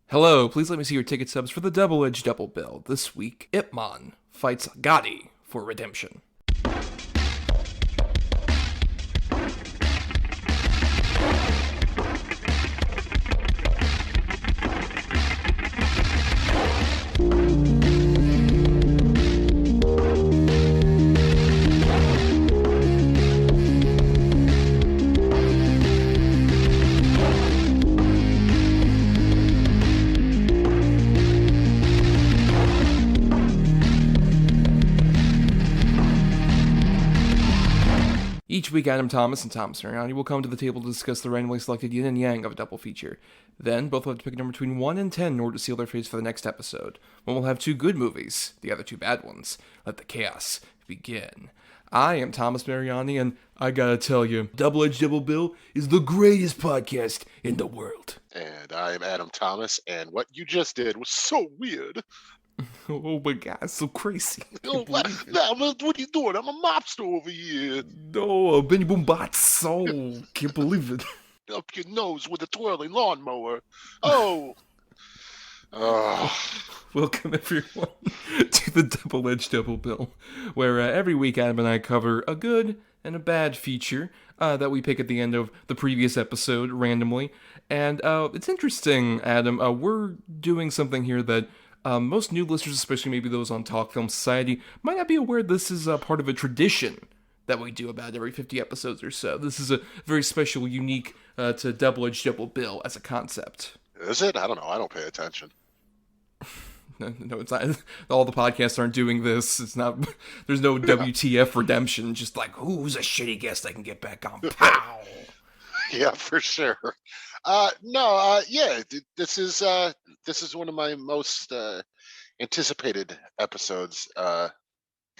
Hello, please let me see your ticket stubs for the double-edged double bill. This week, Ip Man fights Gotti for redemption. Each week, Adam Thomas and Thomas Mariani will come to the table to discuss the randomly selected yin and yang of a double feature. Then, both will have to pick a number between 1 and 10 in order to seal their fates for the next episode. One will have 2 good movies, the other 2 bad ones. Let the chaos begin. I am Thomas Mariani, and I gotta tell you, Double Edged Double Bill is the greatest podcast in the world. And I am Adam Thomas, and what you just did was so weird. Oh my god, it's so crazy. What are you doing? I'm a mobster over here. No, Benny Boom Bots. Oh, can't believe it. Up your nose with a twirling lawnmower. Oh. Welcome everyone to the Double Edged Double Bill, where every week Adam and I cover a good and a bad feature that we pick at the end of the previous episode randomly. And it's interesting, Adam, we're doing something here that most new listeners, especially maybe those on Talk Film Society, might not be aware this is part of a tradition that we do about every 50 episodes or so. This is a very special, unique to Double Edged Double Bill as a concept. Is it? I don't know. I don't pay attention. No, it's not. All the podcasts aren't doing this. It's not. There's no WTF redemption. Just like, who's a shitty guest I can get back on? Pow! Yeah, for sure. This is one of my most anticipated episodes.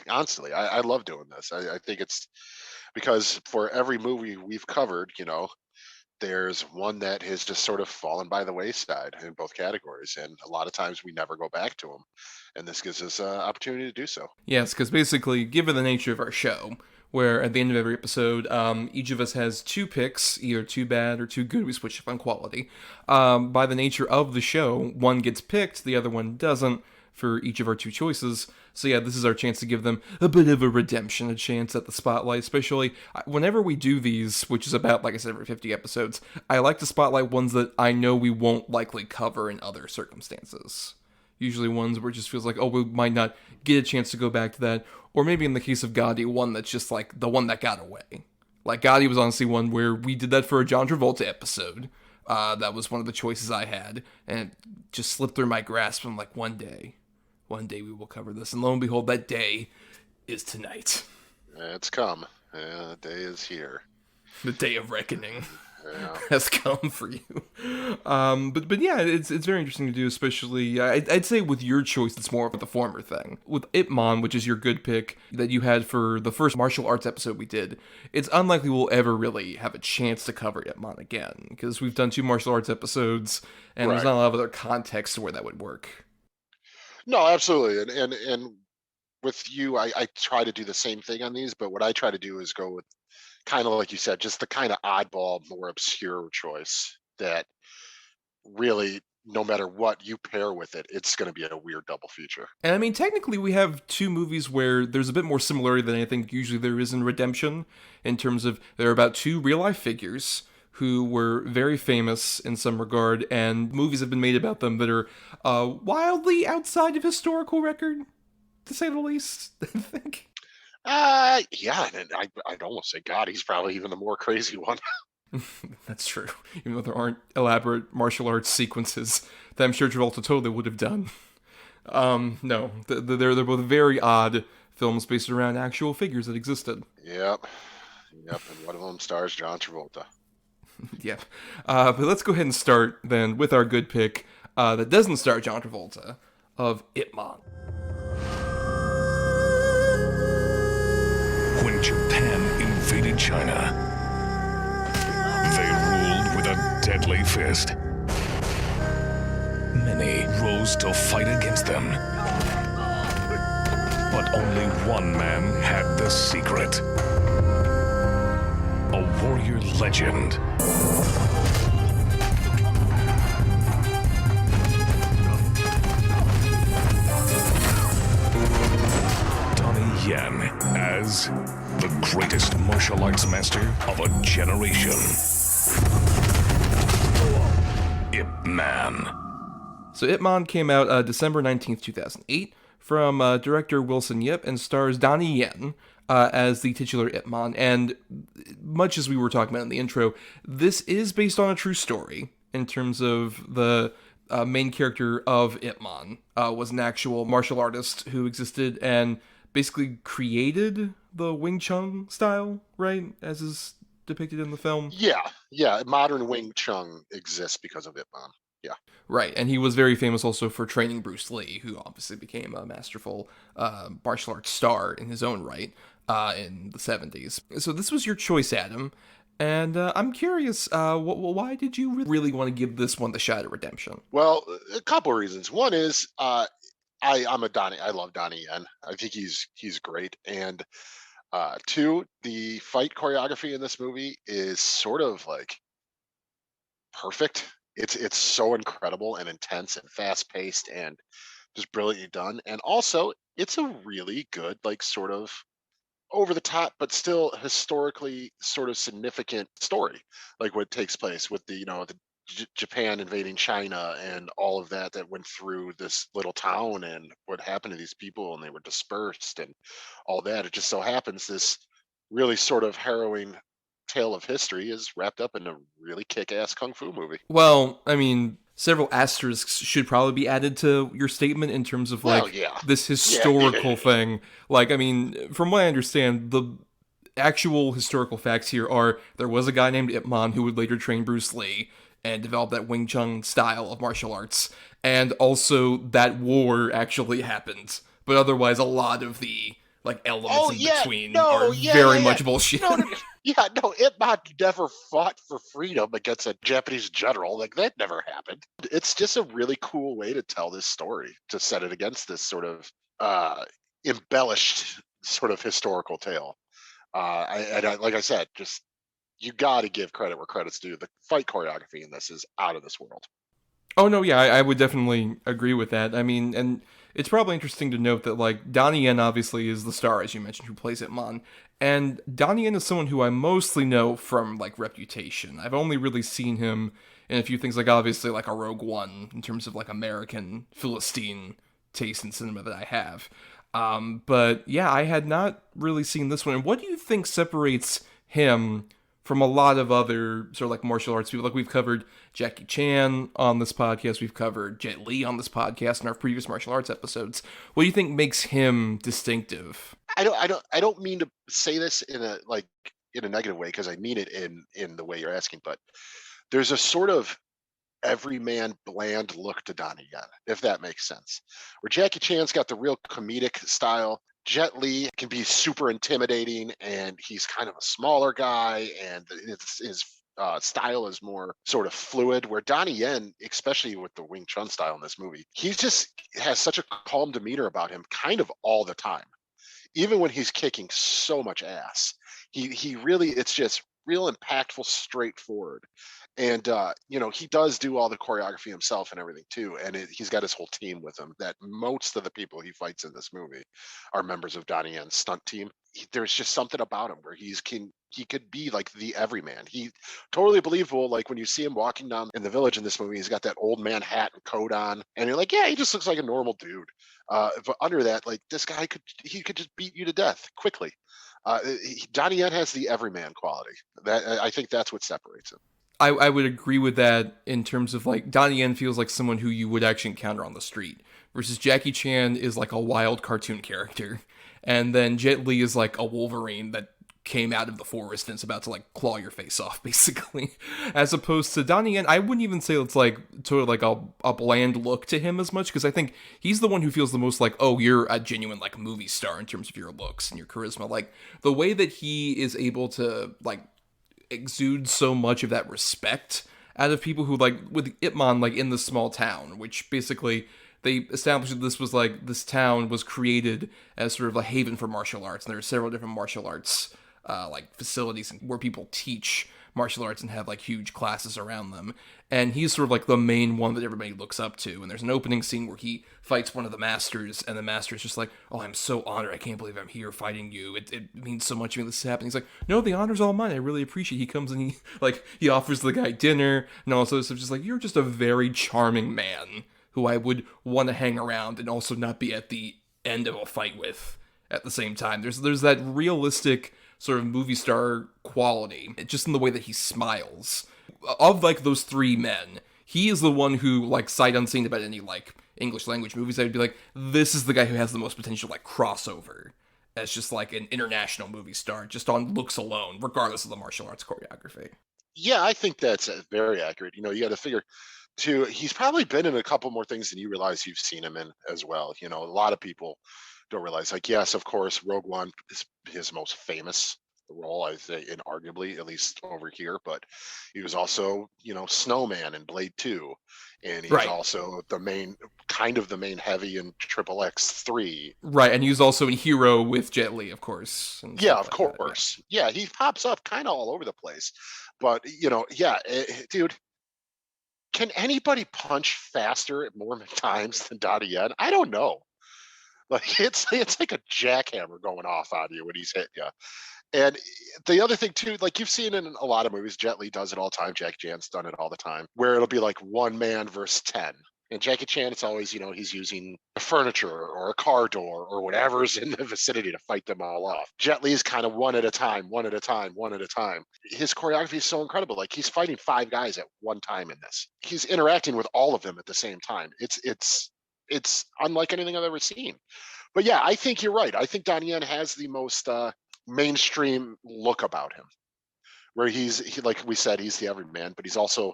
Honestly, I love doing this. I think it's because for every movie we've covered, there's one that has just sort of fallen by the wayside in both categories, and a lot of times we never go back to them, and this gives us an opportunity to do so. Yes, because basically, given the nature of our show, where at the end of every episode, each of us has 2 picks, either 2 bad or 2 good. We switch up on quality. By the nature of the show, one gets picked, the other one doesn't, for each of our 2 choices. So yeah, this is our chance to give them a bit of a redemption, a chance at the spotlight, especially whenever we do these, which is about, like I said, every 50 episodes, I like to spotlight ones that I know we won't likely cover in other circumstances. Usually ones where it just feels like, oh, we might not get a chance to go back to that. Or maybe in the case of Gotti, one that's just like the one that got away. Like Gotti was honestly one where we did that for a John Travolta episode. That was one of the choices I had. And it just slipped through my grasp. I'm like, one day we will cover this. And lo and behold, that day is tonight. It's come. The day is here. The day of reckoning. Has come for you. But yeah, it's very interesting to do, especially, I'd say with your choice, it's more of the former thing. With Ip Man, which is your good pick that you had for the first martial arts episode we did, it's unlikely we'll ever really have a chance to cover Ip Man again, because we've done 2 martial arts episodes, and There's not a lot of other context to where that would work. No, absolutely. And with you, I try to do the same thing on these, but what I try to do is go with kind of like you said, just the kind of oddball, more obscure choice that really, no matter what you pair with it, it's going to be a weird double feature. And I mean, technically, we have 2 movies where there's a bit more similarity than I think usually there is in Redemption, in terms of they're about 2 real-life figures who were very famous in some regard, and movies have been made about them that are wildly outside of historical record, to say the least, I think. Yeah, and I'd almost say Gotti's probably even the more crazy one. That's true. Even though there aren't elaborate martial arts sequences that I'm sure Travolta totally would have done. No, they're both very odd films based around actual figures that existed. Yep, and one of them stars John Travolta. Yep. But let's go ahead and start then with our good pick that doesn't star John Travolta, of Ip Man. When Japan invaded China, they ruled with a deadly fist. Many rose to fight against them. But only one man had the secret. A warrior legend. is the greatest martial arts master of a generation. Ip Man. So Ip Man came out December 19th, 2008, from director Wilson Yip, and stars Donnie Yen as the titular Ip Man. And much as we were talking about in the intro, this is based on a true story in terms of the main character of Ip Man was an actual martial artist who existed and basically created the Wing Chun style, right, as is depicted in the film. Yeah. Modern Wing Chun exists because of Ip Man. Yeah. Right, and he was very famous also for training Bruce Lee, who obviously became a masterful martial arts star in his own right in the 70s. So this was your choice, Adam, and I'm curious, why did you really want to give this one the shot at redemption? Well, a couple of reasons. One is I love Donnie Yen. I think he's great. And two, the fight choreography in this movie is sort of like perfect. It's so incredible and intense and fast paced and just brilliantly done. And also, it's a really good, like, sort of over the top but still historically sort of significant story, like what takes place with the Japan invading China and all of that went through this little town and what happened to these people and they were dispersed and all that. It just so happens this really sort of harrowing tale of history is wrapped up in a really kick-ass kung fu movie. Well, I mean, several asterisks should probably be added to your statement in terms of, like, this historical thing. Like, I mean, from what I understand, the actual historical facts here are there was a guy named Ip Man who would later train Bruce Lee and develop that Wing Chun style of martial arts, and also that war actually happened. But otherwise, a lot of the, like, elements in between are very much bullshit. No, Ip Man never fought for freedom against a Japanese general. Like, that never happened. It's just a really cool way to tell this story, to set it against this sort of embellished sort of historical tale. Like I said, just you got to give credit where credit's due. The fight choreography in this is out of this world. Oh, no, yeah, I would definitely agree with that. I mean, and it's probably interesting to note that, like, Donnie Yen obviously is the star, as you mentioned, who plays Ip Man. And Donnie Yen is someone who I mostly know from, like, Reputation. I've only really seen him in a few things, like, obviously, like, a Rogue One, in terms of, like, American Philistine taste in cinema that I have. But, yeah, I had not really seen this one. And what do you think separates him from a lot of other sort of like martial arts people? Like, we've covered Jackie Chan on this podcast, we've covered Jet Li on this podcast in our previous martial arts episodes. What do you think makes him distinctive? I don't mean to say this in a negative way, because I mean it in the way you're asking, but there's a sort of everyman bland look to Donnie Yen, if that makes sense. Where Jackie Chan's got the real comedic style, Jet Li can be super intimidating, and he's kind of a smaller guy, and his style is more sort of fluid. Where Donnie Yen, especially with the Wing Chun style in this movie, he just has such a calm demeanor about him, kind of all the time. Even when he's kicking so much ass, he really, it's just real impactful, straightforward. And he does do all the choreography himself and everything too. And he's got his whole team with him. That most of the people he fights in this movie are members of Donnie Yen's stunt team. There's just something about him where he could be like the everyman. He totally believable. Like when you see him walking down in the village in this movie, he's got that old man hat and coat on, and you're like, yeah, he just looks like a normal dude. But under that, like, this guy could just beat you to death quickly. Donnie Yen has the everyman quality. That I think that's what separates him. I would agree with that in terms of, like, Donnie Yen feels like someone who you would actually encounter on the street, versus Jackie Chan is like a wild cartoon character. And then Jet Li is like a Wolverine that came out of the forest and it's about to, like, claw your face off, basically. As opposed to Donnie Yen, I wouldn't even say it's like sort of like a bland look to him as much, because I think he's the one who feels the most like, oh, you're a genuine, like, movie star in terms of your looks and your charisma. Like, the way that he is able to, like, exude so much of that respect out of people who, like, with Ip Man, like, in the small town, which basically they established that this was, like, this town was created as sort of a haven for martial arts, and there are several different martial arts like facilities where people teach martial arts and have like huge classes around them. And he's sort of like the main one that everybody looks up to. And there's an opening scene where he fights one of the masters, and the master's just like, "Oh, I'm so honored. I can't believe I'm here fighting you. It means so much to me this happened." He's like, "No, the honor's all mine. I really appreciate it." He comes and he offers the guy dinner and all this stuff. Just like, you're just a very charming man who I would want to hang around and also not be at the end of a fight with at the same time. There's that realistic sort of movie star quality, just in the way that he smiles. Of like those three men, he is the one who, like, sight unseen about any like English language movies, I would be like, this is the guy who has the most potential like crossover as just like an international movie star, just on looks alone, regardless of the martial arts choreography. Yeah, I think that's very accurate. You got to figure too. He's probably been in a couple more things than you realize you've seen him in as well. A lot of people don't realize. Like, yes, of course, Rogue One is his most famous role, I say, inarguably, at least over here. But he was also, Snowman in Blade 2, and he's Right. also the main heavy in Triple X3. Right, and he was also in Hero with Jet Li, of course. And Yeah, stuff of like that, course. Yeah, he pops up kind of all over the place. But dude, can anybody punch faster more times than Donnie Yen? I don't know. Like, it's like a jackhammer going off on you when he's hitting you. And the other thing too, like you've seen in a lot of movies, Jet Li does it all the time. Jackie Chan's done it all the time, where it'll be like one man versus 10. And Jackie Chan, it's always, he's using a furniture or a car door or whatever's in the vicinity to fight them all off. Jet Li is kind of one at a time, one at a time, one at a time. His choreography is so incredible. Like, he's fighting 5 guys at one time in this. He's interacting with all of them at the same time. It's unlike anything I've ever seen. But yeah, I think you're right. I think Donnie Yen has the most mainstream look about him, where he, like we said, he's the everyman, but he's also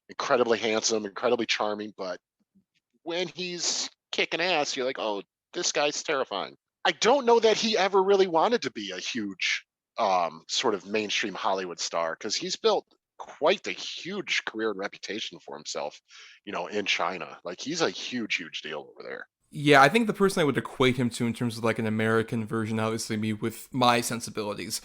incredibly handsome, incredibly charming. But when he's kicking ass, you're like, oh, this guy's terrifying. I don't know that he ever really wanted to be a huge sort of mainstream Hollywood star, because he's built quite the huge career and reputation for himself, in China. Like, he's a huge deal over there. Yeah, I think the person I would equate him to in terms of like an American version, obviously me with my sensibilities,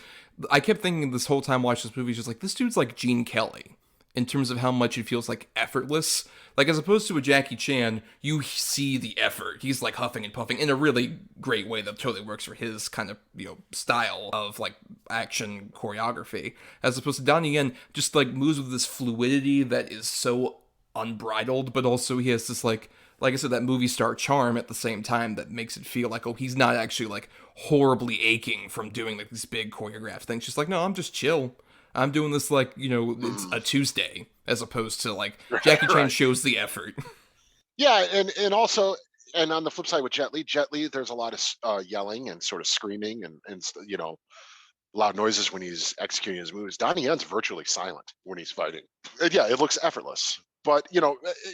I kept thinking this whole time watching this movie, just like, this dude's like Gene Kelly in terms of how much it feels like effortless. Like, as opposed to a Jackie Chan, you see the effort. He's like huffing and puffing in a really great way that totally works for his kind of, style of like action choreography. As opposed to Donnie Yen, just like moves with this fluidity that is so unbridled, but also he has this like I said, that movie star charm at the same time that makes it feel like, oh, he's not actually like horribly aching from doing like these big choreographed things. Just like, no, I'm just chill. I'm doing this like, it's a Tuesday, as opposed to like Jackie Chan shows the effort. Yeah, and also, and on the flip side with Jet Li, there's a lot of yelling and sort of screaming and loud noises when he's executing his moves. Donnie Yen's virtually silent when he's fighting. And yeah, it looks effortless. But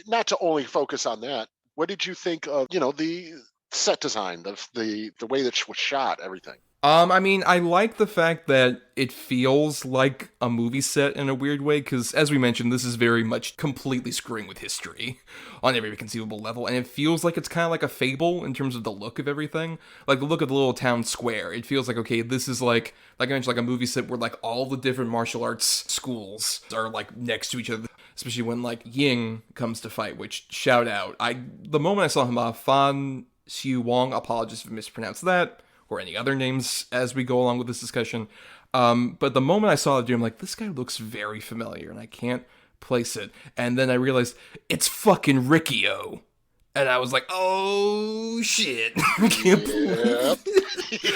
not to only focus on that. What did you think of the set design, the way that was shot, everything? I mean, I like the fact that it feels like a movie set in a weird way, because, as we mentioned, this is very much completely screwing with history on every conceivable level, and it feels like it's kind of like a fable in terms of the look of everything. Like, the look of the little town square, it feels like, okay, this is like I mentioned, like a movie set where, like, all the different martial arts schools are, like, next to each other, especially when, like, Ying comes to fight, which, shout out. The moment I saw him, Fan Xiu Wong, apologies if I mispronounced that, or any other names as we go along with this discussion. But the moment I saw the dude, I'm like, this guy looks very familiar, and I can't place it. And then I realized, it's fucking Riccio. And I was like, oh, shit.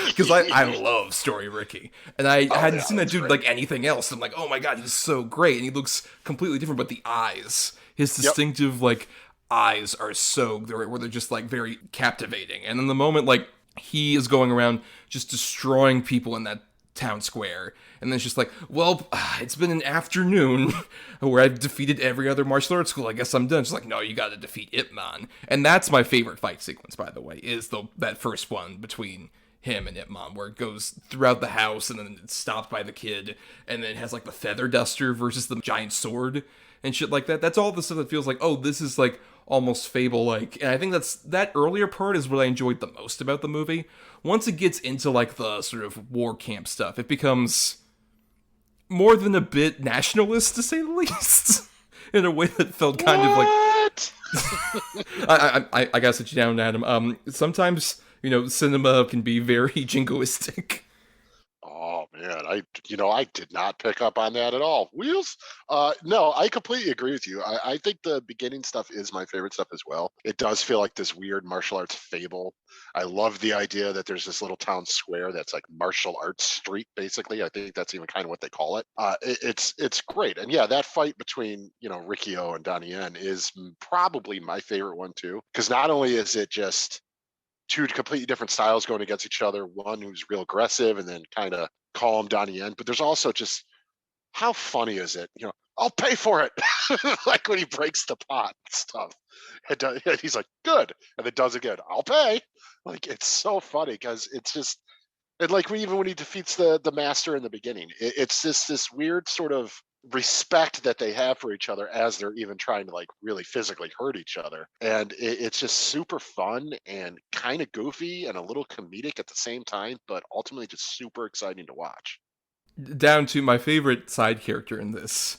Because I love Story Ricky. And I hadn't seen that dude like anything else. I'm like, oh my god, he's so great. And he looks completely different, but the eyes, his distinctive, like, eyes are so, where they're just, like, very captivating. And then the moment, like, he is going around just destroying people in that town square, and then it's just like, well, it's been an afternoon where I've defeated every other martial arts school, I guess I'm done. It's like, no, you gotta defeat Ip Man. And that's my favorite fight sequence, by the way, is that first one between him and Ip Man, where it goes throughout the house, and then it's stopped by the kid, and then it has like the feather duster versus the giant sword and shit like that. That's all the stuff that feels like, oh, this is like almost Fable-like. And I think that earlier part is what I enjoyed the most about the movie. Once it gets into like the sort of war camp stuff, it becomes, more than a bit nationalist, to say the least, in a way that felt kind of like. What? I gotta sit you down, Adam. Sometimes cinema can be very jingoistic. Oh man, I did not pick up on that at all. Wheels? No, I completely agree with you. I think the beginning stuff is my favorite stuff as well. It does feel like this weird martial arts fable. I love the idea that there's this little town square that's like martial arts street, basically. I think that's even kind of what they call it. It's great, and yeah, that fight between Riccio and Donnie Yen is probably my favorite one too, because not only is it just two completely different styles going against each other. One who's real aggressive and then kind of calm Donnie Yen. But there's also just how funny is it? I'll pay for it. Like when he breaks the pot and stuff. And he's like, good. And then does again. I'll pay. Like it's so funny because it's just and like even when he defeats the master in the beginning, it's just this weird sort of respect that they have for each other as they're even trying to like really physically hurt each other, and it's just super fun and kind of goofy and a little comedic at the same time, but ultimately just super exciting to watch. Down to my favorite side character in this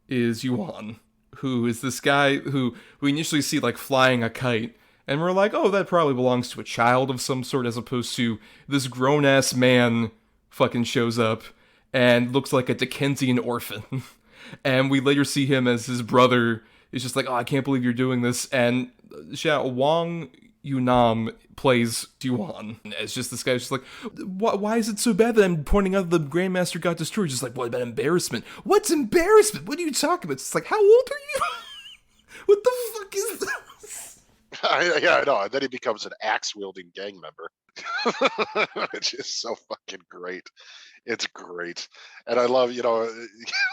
is Yuan, who is this guy who we initially see like flying a kite, and we're like, oh, that probably belongs to a child of some sort, as opposed to this grown-ass man fucking shows up and looks like a Dickensian orphan. And we later see him as his brother is just like, oh, I can't believe you're doing this. And Wang Yunam plays Yuan as just this guy, just like, why is it so bad that I'm pointing out the Grandmaster got destroyed? Just like, what about embarrassment? What's embarrassment? What are you talking about? It's like, how old are you? What the fuck is this? Yeah, I know. And then he becomes an axe-wielding gang member, which is so fucking great. It's great. And I love,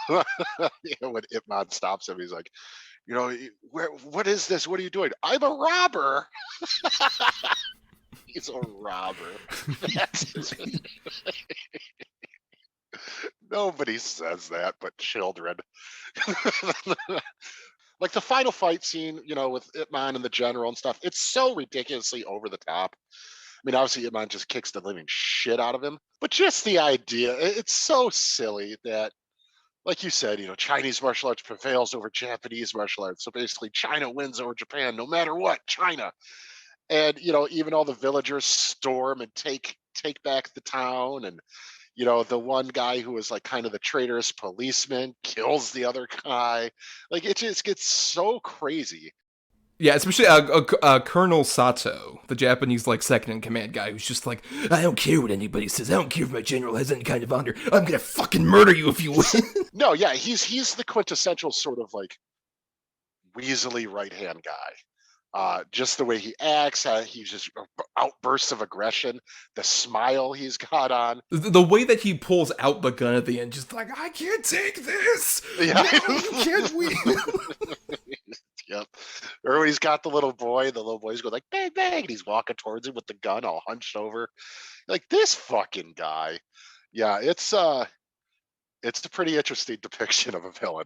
when Ip Man stops him, he's like, what is this? What are you doing? I'm a robber. He's a robber. Nobody says that but children. Like the final fight scene, with Ip Man and the general and stuff, it's so ridiculously over the top. I mean, obviously, Ip Man just kicks the living shit out of him, but just the idea, it's so silly that, like you said, Chinese martial arts prevails over Japanese martial arts. So basically, China wins over Japan no matter what, China. And, even all the villagers storm and take back the town. And, the one guy who was like kind of the traitorous policeman kills the other guy. Like, it just gets so crazy. Yeah, especially Colonel Sato, the Japanese like second in command guy, who's just like, I don't care what anybody says. I don't care if my general has any kind of honor. I'm gonna fucking murder you if you win. No, yeah, he's the quintessential sort of like weaselly right hand guy. Just the way he acts, he's just outbursts of aggression, the smile he's got on. The way that he pulls out the gun at the end, just like, I can't take this. Yeah, no, you can't win. Yep. Or when he's got the little boy's going like bang bang, and he's walking towards him with the gun all hunched over. Like this fucking guy. Yeah, it's a pretty interesting depiction of a villain.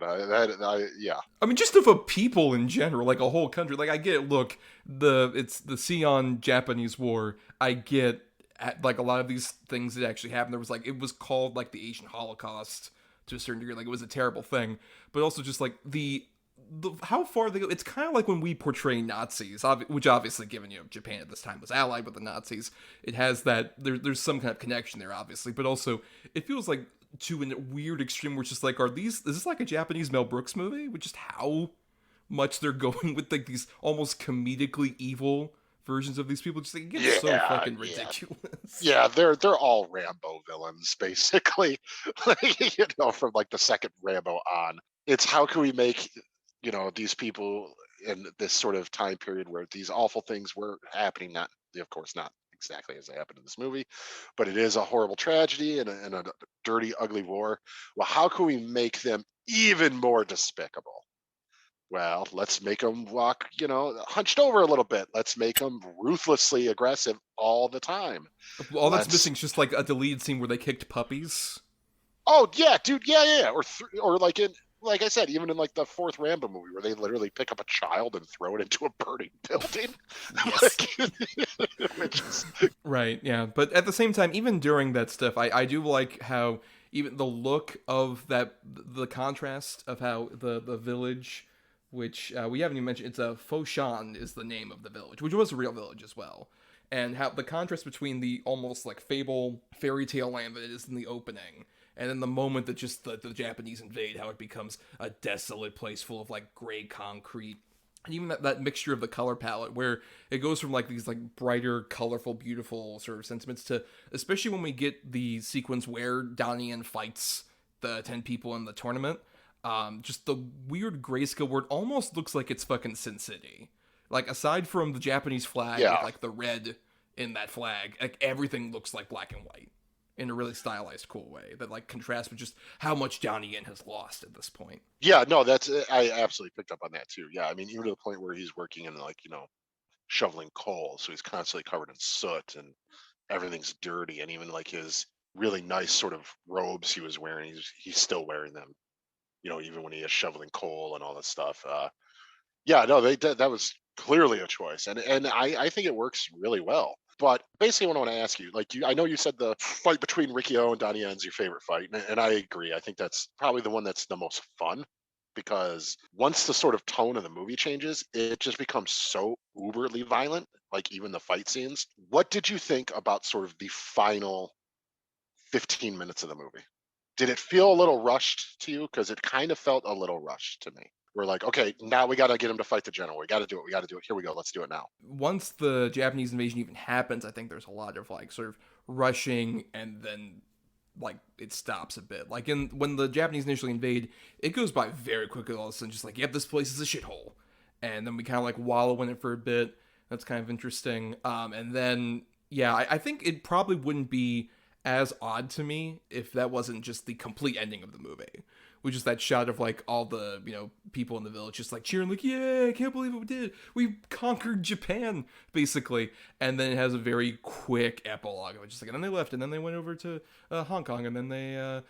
Yeah. I mean, just of a people in general, like a whole country. Like I get, look, it's the Sion Japanese War. I get like a lot of these things that actually happened. There was like it was called like the Asian Holocaust to a certain degree. Like it was a terrible thing, but also just like the how far they go. It's kind of like when we portray Nazis, which obviously, given Japan at this time was allied with the Nazis, it has that there's some kind of connection there, obviously, but also it feels like to a weird extreme where it's just like, is this like a Japanese Mel Brooks movie with just how much they're going with like these almost comedically evil versions of these people? Just like, it gets so fucking ridiculous. Yeah, they're all Rambo villains basically. From like the second Rambo on. It's how can we make these people in this sort of time period where these awful things were happening, not of course not exactly as they happened in this movie, but it is a horrible tragedy and a dirty, ugly war. Well, how can we make them even more despicable? Well, let's make them walk, hunched over a little bit. Let's make them ruthlessly aggressive all the time. All that's missing is just like a deleted scene where they kicked puppies. Oh yeah, dude, yeah. Or like I said, even in like the fourth Rambo movie where they literally pick up a child and throw it into a burning building. Right, yeah. But at the same time, even during that stuff, I do like how even the look of the contrast of how the village, which we haven't even mentioned, it's a Foshan is the name of the village, which was a real village as well. And how the contrast between the almost like fable fairy tale land that it is in the opening, and then the moment that just the Japanese invade, how it becomes a desolate place full of like gray concrete. And even that mixture of the color palette, where it goes from like these like brighter, colorful, beautiful sort of sentiments to, especially when we get the sequence where Donnie Yen fights the 10 people in the tournament, just the weird grayscale where it almost looks like it's fucking Sin City. Like, aside from the Japanese flag with like the red in that flag, like everything looks like black and white in a really stylized, cool way that like contrasts with just how much Donnie Yen has lost at this point. Yeah, no, I absolutely picked up on that too. Yeah, I mean, even to the point where he's working in like, shoveling coal, so he's constantly covered in soot and everything's dirty, and even like his really nice sort of robes he was wearing, he's still wearing them. Even when he is shoveling coal and all this stuff. Yeah, no, that was clearly a choice, and I think it works really well. But basically, what I want to ask you, like I know you said the fight between Rikio and Donnie Yen's your favorite fight, and I agree. I think that's probably the one that's the most fun because once the sort of tone of the movie changes, it just becomes so uberly violent. Like even the fight scenes. What did you think about sort of the final 15 minutes of the movie? Did it feel a little rushed to you? Because it kind of felt a little rushed to me. We're like, okay, now we got to get him to fight the general. We got to do it. We got to do it. Here we go. Let's do it now. Once the Japanese invasion even happens, I think there's a lot of like sort of rushing, and then like it stops a bit. Like when the Japanese initially invade, it goes by very quickly. All of a sudden, just like, yep, this place is a shithole, and then we kind of like wallow in it for a bit. That's kind of interesting. And then yeah, I think it probably wouldn't be as odd to me if that wasn't just the complete ending of the movie, which is that shot of like all the people in the village just like cheering like, yeah, I can't believe what we did, we conquered Japan basically. And then it has a very quick epilogue of it, just like, and then they left, and then they went over to Hong Kong, and then they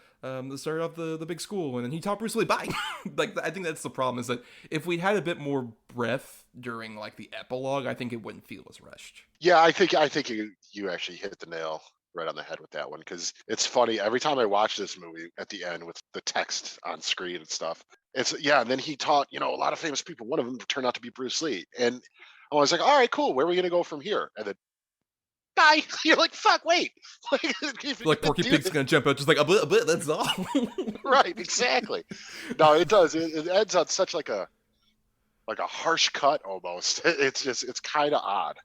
started off the big school, and then he taught Bruce Lee, bye. Like, I think that's the problem, is that if we had a bit more breath during like the epilogue, I think it wouldn't feel as rushed. Yeah, I think you actually hit the nail right on the head with that one, because it's funny every time I watch this movie at the end with the text on screen and stuff. And then he taught a lot of famous people. One of them turned out to be Bruce Lee, and I was like, all right, cool. Where are we gonna go from here? And then bye. You're like, fuck, wait. Like Porky Pig's gonna jump out just like a bit. That's all. Right, exactly. No, it does. It ends on such like a harsh cut almost. It's kind of odd.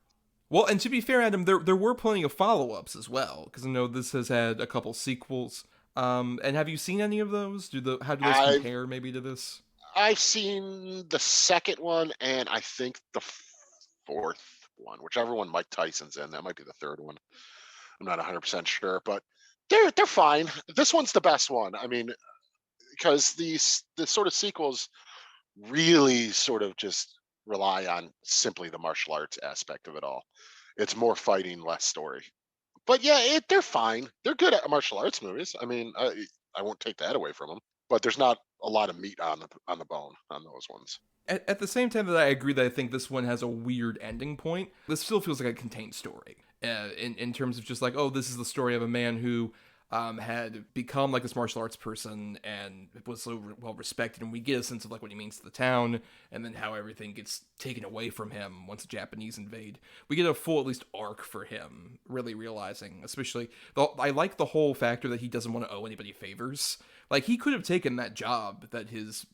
Well, and to be fair, Adam, there were plenty of follow-ups as well, because I know this has had a couple sequels. And have you seen any of those? How do those compare maybe to this? I've seen the second one, and I think the fourth one, whichever one Mike Tyson's in. That might be the third one. I'm not 100% sure, but they're fine. This one's the best one. I mean, because the sort of sequels really sort of just rely on simply the martial arts aspect of it all. It's more fighting, less story. But yeah, they're fine. They're good at martial arts movies. I mean, I won't take that away from them. But there's not a lot of meat on the bone on those ones. At the same time that I agree that I think this one has a weird ending point, this still feels like a contained story. In terms of just like, oh, this is the story of a man who had become like this martial arts person and was so well respected, and we get a sense of like what he means to the town, and then how everything gets taken away from him once the Japanese invade. We get a full at least arc for him really realizing, especially I like the whole factor that he doesn't want to owe anybody favors. Like, he could have taken that job that his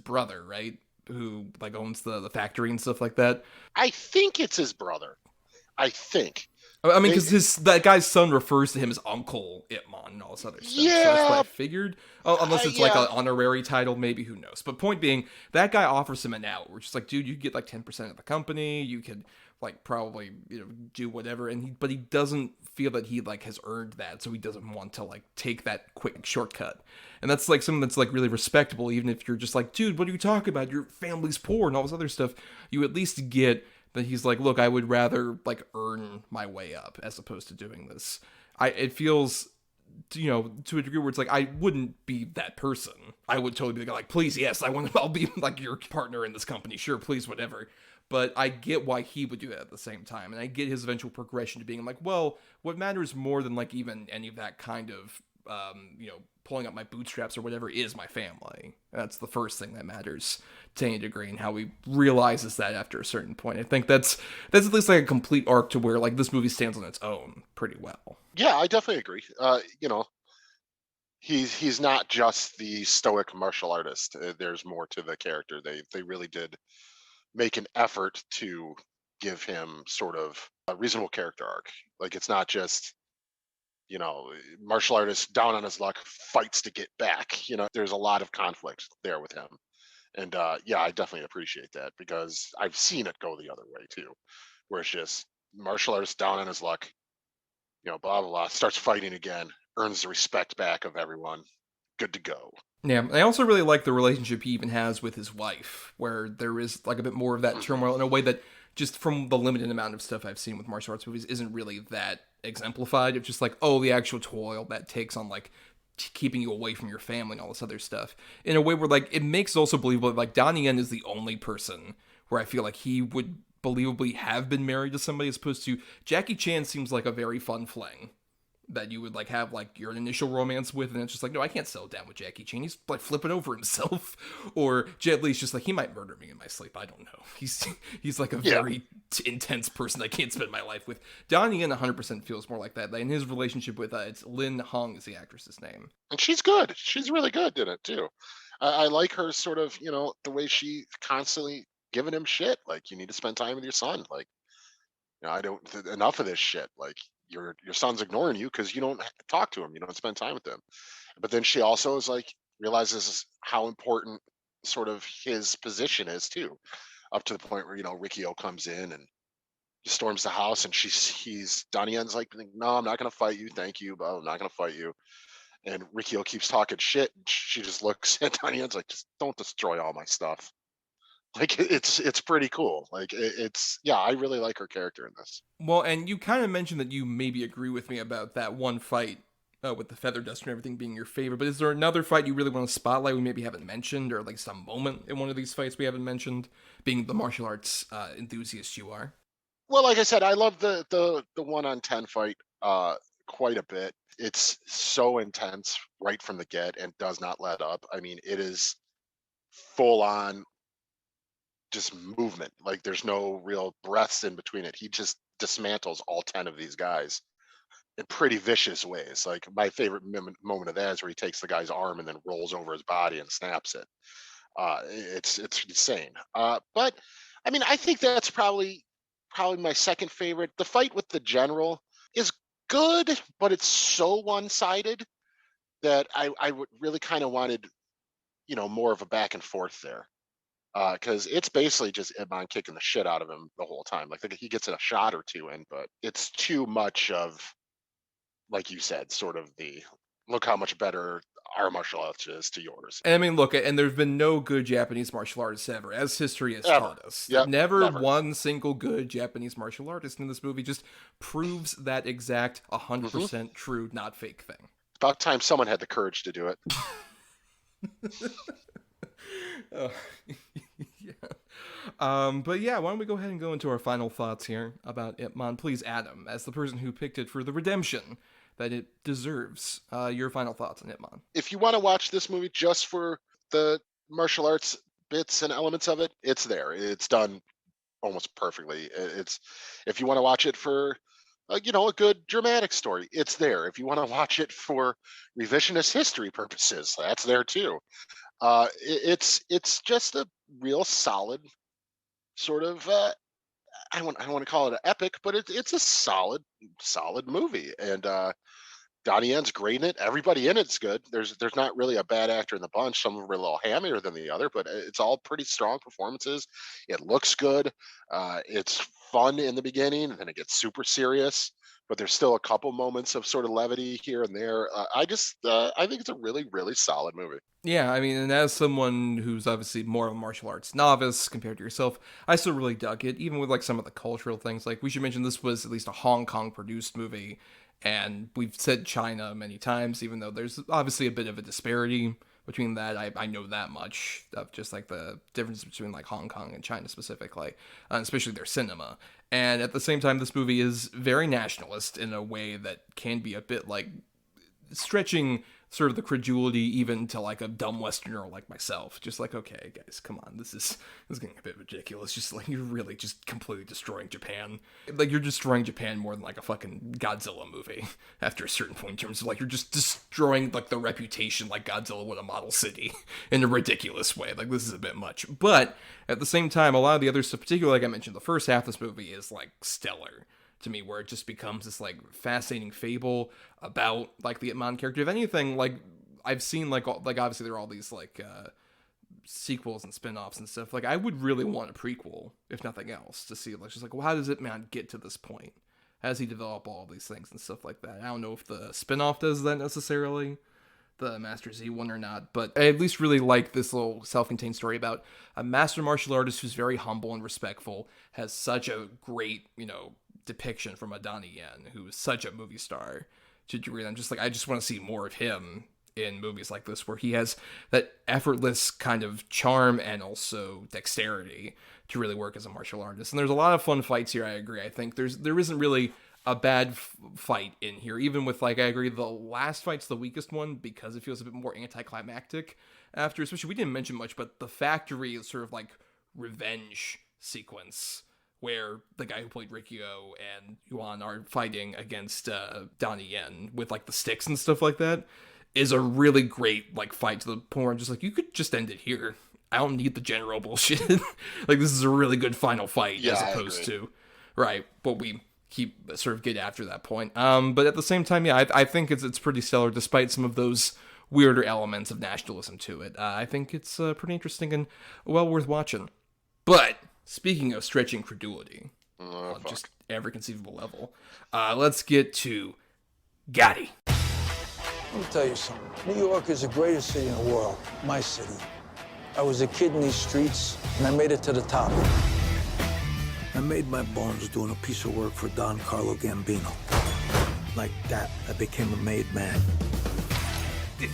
brother, right, who like owns the factory and stuff like that. I think it's his brother. I think. I mean, because that guy's son refers to him as Uncle Itmon and all this other stuff. Yeah. So that's what I figured. Unless it's like an honorary title, maybe, who knows. But point being, that guy offers him an out. We're just like, dude, you get like 10% of the company. You could like probably do whatever. But he doesn't feel that he like has earned that, so he doesn't want to like take that quick shortcut. And that's like something that's like really respectable, even if you're just like, dude, what are you talking about? Your family's poor and all this other stuff. You at least get that he's like, look, I would rather like earn my way up as opposed to doing this. It feels, to a degree where it's like, I wouldn't be that person. I would totally be like, please, yes, I'll be like your partner in this company. Sure, please, whatever. But I get why he would do that at the same time. And I get his eventual progression to being like, well, what matters more than like even any of that kind of pulling up my bootstraps or whatever is my family. That's the first thing that matters to any degree, and how he realizes that after a certain point. I think that's at least like a complete arc to where like this movie stands on its own pretty well. Yeah, I definitely agree. He's not just the stoic martial artist. There's more to the character. They really did make an effort to give him sort of a reasonable character arc. Like, it's not just, martial artist down on his luck fights to get back. There's a lot of conflict there with him. And yeah, I definitely appreciate that, because I've seen it go the other way too, where it's just martial artist down on his luck, blah blah blah, starts fighting again, earns the respect back of everyone, good to go. Yeah, I also really like the relationship he even has with his wife, where there is like a bit more of that turmoil in a way that just from the limited amount of stuff I've seen with martial arts movies isn't really that exemplified. It's just like, oh, the actual toil that takes on like keeping you away from your family and all this other stuff in a way where like it makes it also believable that, like, Donnie Yen is the only person where I feel like he would believably have been married to somebody, as opposed to Jackie Chan seems like a very fun fling that you would like have like your initial romance with, and it's just like, no, I can't settle down with Jackie Chan. He's like flipping over himself. Or Jet Li's just like, he might murder me in my sleep. I don't know. He's like a very intense person I can't spend my life with. Donnie Yen 100% feels more like that. And his relationship with it's Lin Hung is the actress's name, And she's good. She's really good in it too. I like her sort of, the way she constantly giving him shit. Like, you need to spend time with your son. Like, I don't enough of this shit. Like, your son's ignoring you because you don't talk to him. You don't spend time with him. But then she also is like, realizes how important sort of his position is too, up to the point where Rikio comes in and he storms the house, and he's Donnie Yen's like, no, I'm not gonna fight you, thank you, but I'm not gonna fight you. And Rikio keeps talking shit, and she just looks at Donnie Yen's like, just don't destroy all my stuff. Like, it's pretty cool. Like, it's yeah, I really like her character in this. Well, and you kind of mentioned that you maybe agree with me about that one fight with the feather duster and everything being your favorite, but is there another fight you really want to spotlight we maybe haven't mentioned, or like some moment in one of these fights we haven't mentioned, being the martial arts enthusiast you are? Well, like I said, I love the 1-on-10 fight quite a bit. It's so intense right from the get and does not let up. I mean, it is full on just movement. Like, there's no real breaths in between it. He just dismantles all 10 of these guys in pretty vicious ways. Like, my favorite moment of that is where he takes the guy's arm and then rolls over his body and snaps it. It's insane. But I mean, I think that's probably my second favorite. The fight with the general is good, but it's so one-sided that I would really kind of wanted, more of a back and forth there. Because it's basically just Iman kicking the shit out of him the whole time. Like, he gets a shot or two in, but it's too much of, like you said, sort of the look how much better our martial arts is to yours. And I mean, look, and there's been no good Japanese martial artists ever, as history has Ever. taught us. Yep, Never never. one single good Japanese martial artist in this movie, just proves that exact 100% true, not fake thing. About time someone had the courage to do it. Oh, yeah. But yeah, why don't we go ahead and go into our final thoughts here about Ip Man? Please, Adam, as the person who picked it for the redemption that it deserves, your final thoughts on Ip Man. If you want to watch this movie just for the martial arts bits and elements of it, it's there. It's done almost perfectly. It's if you want to watch it for a good dramatic story, it's there. If you want to watch it for revisionist history purposes, that's there too. It's just a real solid sort of I want to call it an epic, but it's a solid movie. And Donnie Yen's great in it. Everybody in it's good. There's not really a bad actor in the bunch. Some of them are a little hammier than the other, but it's all pretty strong performances. It looks good. It's fun in the beginning, and then it gets super serious. But there's still a couple moments of sort of levity here and there. I think it's a really, really solid movie. Yeah, I mean, and as someone who's obviously more of a martial arts novice compared to yourself, I still really dug it, even with like some of the cultural things. Like, we should mention this was at least a Hong Kong produced movie, and we've said China many times, even though there's obviously a bit of a disparity between that. I know that much of just like the difference between like Hong Kong and China specifically, especially their cinema. And at the same time, this movie is very nationalist in a way that can be a bit like stretching sort of the credulity even to like a dumb Westerner like myself. Just like, okay, guys, come on, this is getting a bit ridiculous. Just like, you're really just completely destroying Japan. Like, you're destroying Japan more than like a fucking Godzilla movie after a certain point, in terms of like, you're just destroying like the reputation like Godzilla would a model city in a ridiculous way. Like, this is a bit much. But at the same time, a lot of the other stuff, particularly like I mentioned, the first half of this movie is like stellar to me, where it just becomes this like fascinating fable about like the Ip Man character. If anything, like I've seen like obviously there are all these like sequels and spin-offs and stuff. Like, I would really want a prequel, if nothing else, to see like just like, well, how does Ip Man get to this point? How does he develop all these things and stuff like that? I don't know if the spin-off does that necessarily, the Master Z one, or not, but I at least really like this little self-contained story about a master martial artist who's very humble and respectful, has such a great, depiction from a Donnie Yen, who is such a movie star to a degree. I'm just like, I just want to see more of him in movies like this, where he has that effortless kind of charm and also dexterity to really work as a martial artist. And there's a lot of fun fights here. I agree. I think there isn't really a bad fight in here, even with like, I agree, the last fight's the weakest one because it feels a bit more anticlimactic after, especially, we didn't mention much, but the factory is sort of like revenge sequence where the guy who played Rikyo and Yuan are fighting against Donnie Yen with like the sticks and stuff like that, is a really great like fight, to the point where I'm just like, you could just end it here. I don't need the general bullshit. Like, this is a really good final fight, as opposed to, right, but we keep sort of get after that point. But at the same time, yeah, I think it's pretty stellar, despite some of those weirder elements of nationalism to it. I think it's pretty interesting and well worth watching. But speaking of stretching credulity on just every conceivable level, let's get to Gotti. Let me tell you something. New York is the greatest city in the world. My city. I was a kid in these streets, and I made it to the top. I made my bones doing a piece of work for Don Carlo Gambino. Like that, I became a made man. Do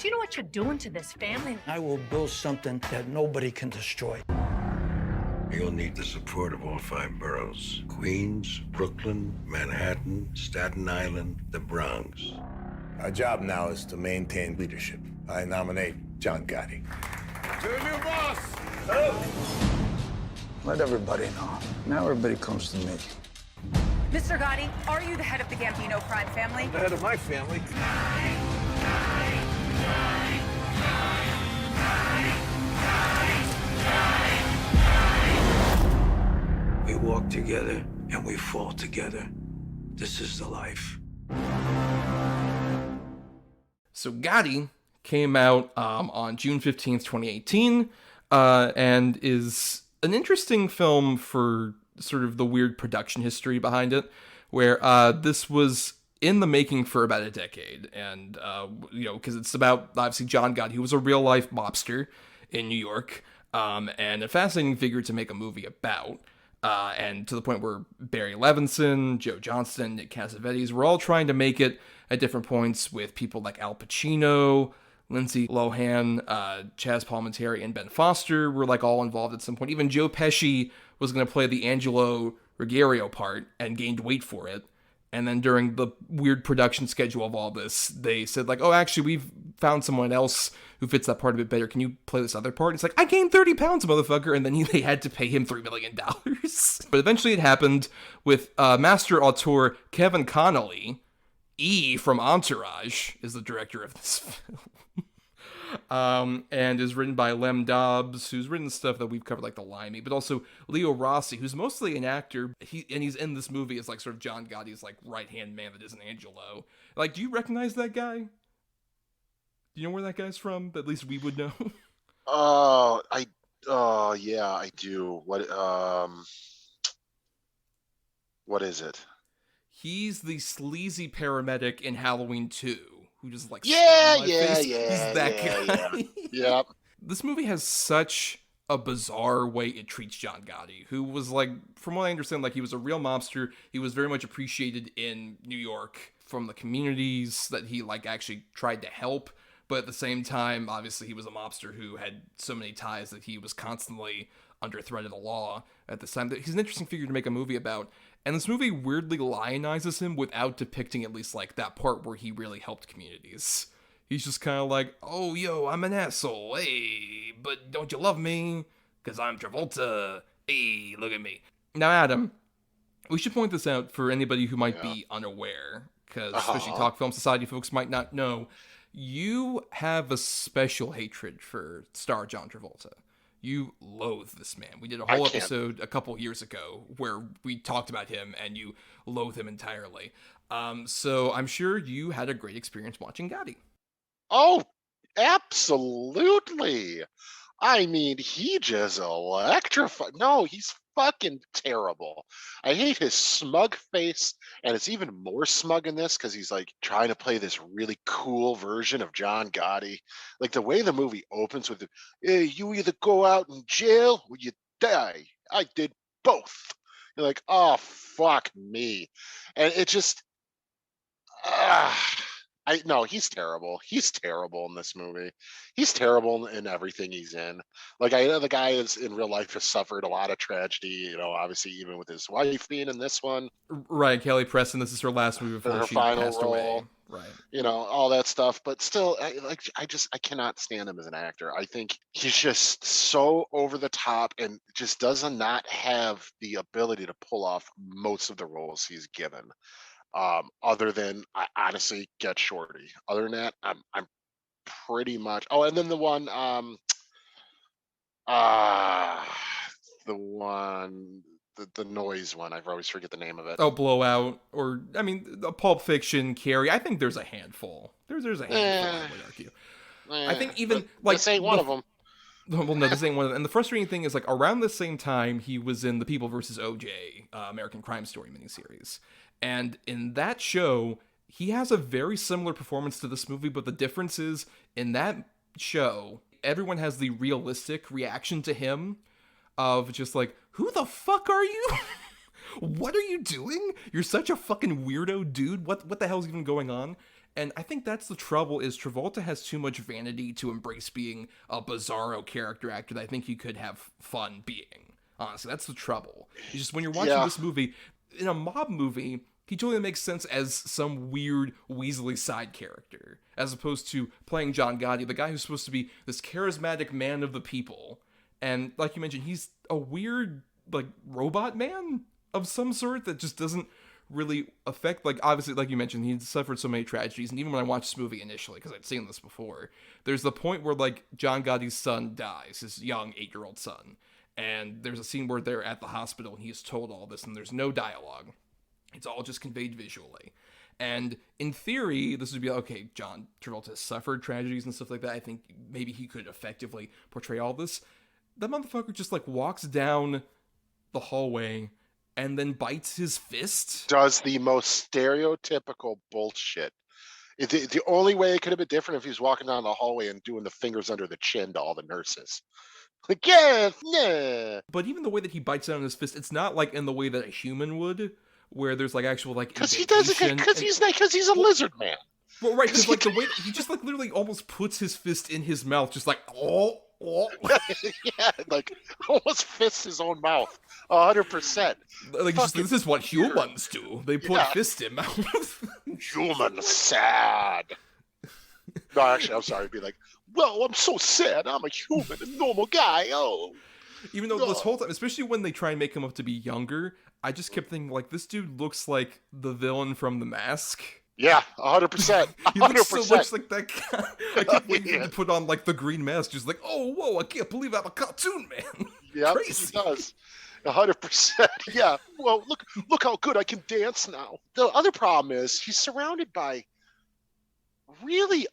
you know what you're doing to this family? I will build something that nobody can destroy. You'll need the support of all 5 boroughs: Queens, Brooklyn, Manhattan, Staten Island, the Bronx. Our job now is to maintain leadership. I nominate John Gotti. To the new boss! Let everybody know. Now everybody comes to me. Mr. Gotti, are you the head of the Gambino crime family? The head of my family. We walk together and we fall together. This is the life. So Gotti came out on June 15th, 2018, and is an interesting film for sort of the weird production history behind it, where this was in the making for about a decade. And, because it's about, obviously, John Gotti, who was a real-life mobster in New York, and a fascinating figure to make a movie about. And to the point where Barry Levinson, Joe Johnston, Nick Cassavetes were all trying to make it at different points, with people like Al Pacino, Lindsay Lohan, Chaz Palminteri, and Ben Foster were like all involved at some point. Even Joe Pesci was going to play the Angelo Ruggiero part and gained weight for it. And then during the weird production schedule of all this, they said like, oh, actually, we've found someone else who fits that part a bit better. Can you play this other part? It's like, I gained 30 pounds, motherfucker. And then they had to pay him $3 million. But eventually it happened with master auteur Kevin Connolly. E from Entourage is the director of this film. And is written by Lem Dobbs, who's written stuff that we've covered, like The Limey, but also Leo Rossi, who's mostly an actor. He's in this movie as like sort of John Gotti's like right-hand man that isn't Angelo. Like, do you recognize that guy? Do you know where that guy's from? At least we would know. Yeah, I do. What is it? He's the sleazy paramedic in Halloween 2. Who just like, He's that guy. Yeah. This movie has such a bizarre way it treats John Gotti, who was like, from what I understand, like he was a real mobster. He was very much appreciated in New York from the communities that he like actually tried to help. But at the same time, obviously he was a mobster who had so many ties that he was constantly under threat of the law at this time. He's an interesting figure to make a movie about. And this movie weirdly lionizes him without depicting at least like that part where he really helped communities. He's just kind of like, oh, yo, I'm an asshole. Hey, but don't you love me? Because I'm Travolta. Hey, look at me. Now, Adam, we should point this out for anybody who might be unaware, because especially Talk Film Society folks might not know. You have a special hatred for star John Travolta. You loathe this man. We did a whole episode a couple years ago where we talked about him, and you loathe him entirely. So I'm sure you had a great experience watching Gotti. Oh, absolutely. I mean, he just electrified. No, he's fucking terrible. I hate his smug face, and it's even more smug in this because he's like trying to play this really cool version of John Gotti. Like the way the movie opens with, you either go out in jail or you die. I did both. You're like, oh, fuck me. And it just, no, he's terrible. He's terrible in this movie. He's terrible in everything he's in. Like, I know the guy is in real life has suffered a lot of tragedy, you know, obviously even with his wife being in this one. Right, Kelly Preston, this is her last movie before her she final passed role. away. Right. You know, all that stuff. But still, I cannot stand him as an actor. I think he's just so over the top and just does not have the ability to pull off most of the roles he's given. Other than I honestly Get Shorty. Other than that, I'm pretty much. Oh, and then the one, the noise one. I always forget the name of it. Oh, Blowout, or I mean, the Pulp Fiction, Carrie. I think there's a handful. There's a handful. I would argue. I think even like this ain't one of them. Well, no, this ain't one of them. And the frustrating thing is, like, around the same time, he was in the People vs. O.J. American Crime Story miniseries. And in that show, he has a very similar performance to this movie, but the difference is, in that show, everyone has the realistic reaction to him of just like, who the fuck are you? What are you doing? You're such a fucking weirdo, dude. What the hell's even going on? And I think that's the trouble, is Travolta has too much vanity to embrace being a bizarro character actor that I think he could have fun being. Honestly, that's the trouble. It's just when you're watching this movie, in a mob movie, he totally makes sense as some weird Weasley side character, as opposed to playing John Gotti, the guy who's supposed to be this charismatic man of the people. And like you mentioned, he's a weird, like, robot man of some sort that just doesn't really affect, like, obviously, like you mentioned, he suffered so many tragedies, and even when I watched this movie initially, because I'd seen this before, there's the point where, like, John Gotti's son dies, his young 8-year-old son, and there's a scene where they're at the hospital, and he's told all this, and there's no dialogue. It's all just conveyed visually. And in theory, this would be, okay, John Travolta has suffered tragedies and stuff like that. I think maybe he could effectively portray all this. That motherfucker just, like, walks down the hallway and then bites his fist. Does the most stereotypical bullshit. The only way it could have been different if he was walking down the hallway and doing the fingers under the chin to all the nurses. Like, yes, yeah. But even the way that he bites down his fist, it's not like in the way that a human would, where there's like actual like because he does it because he's a lizard man. Well, right, because like the way he just like literally almost puts his fist in his mouth, just like oh. Yeah, like almost fists his own mouth, 100%. Like just, this is what humans do. They put fist in mouth. Human sad. No, actually, I'm sorry. It'd be like, well, I'm so sad. I'm a human, a normal guy. Oh. Even though this whole time, especially when they try and make him up to be younger, I just kept thinking, like, this dude looks like the villain from The Mask. Yeah, 100%. He looks so much like that guy. I can't believe he put on, like, the green mask. Just like, oh, whoa, I can't believe I'm a cartoon, man. Yeah, crazy. He does. 100%. Yeah. Well, look how good I can dance now. The other problem is he's surrounded by really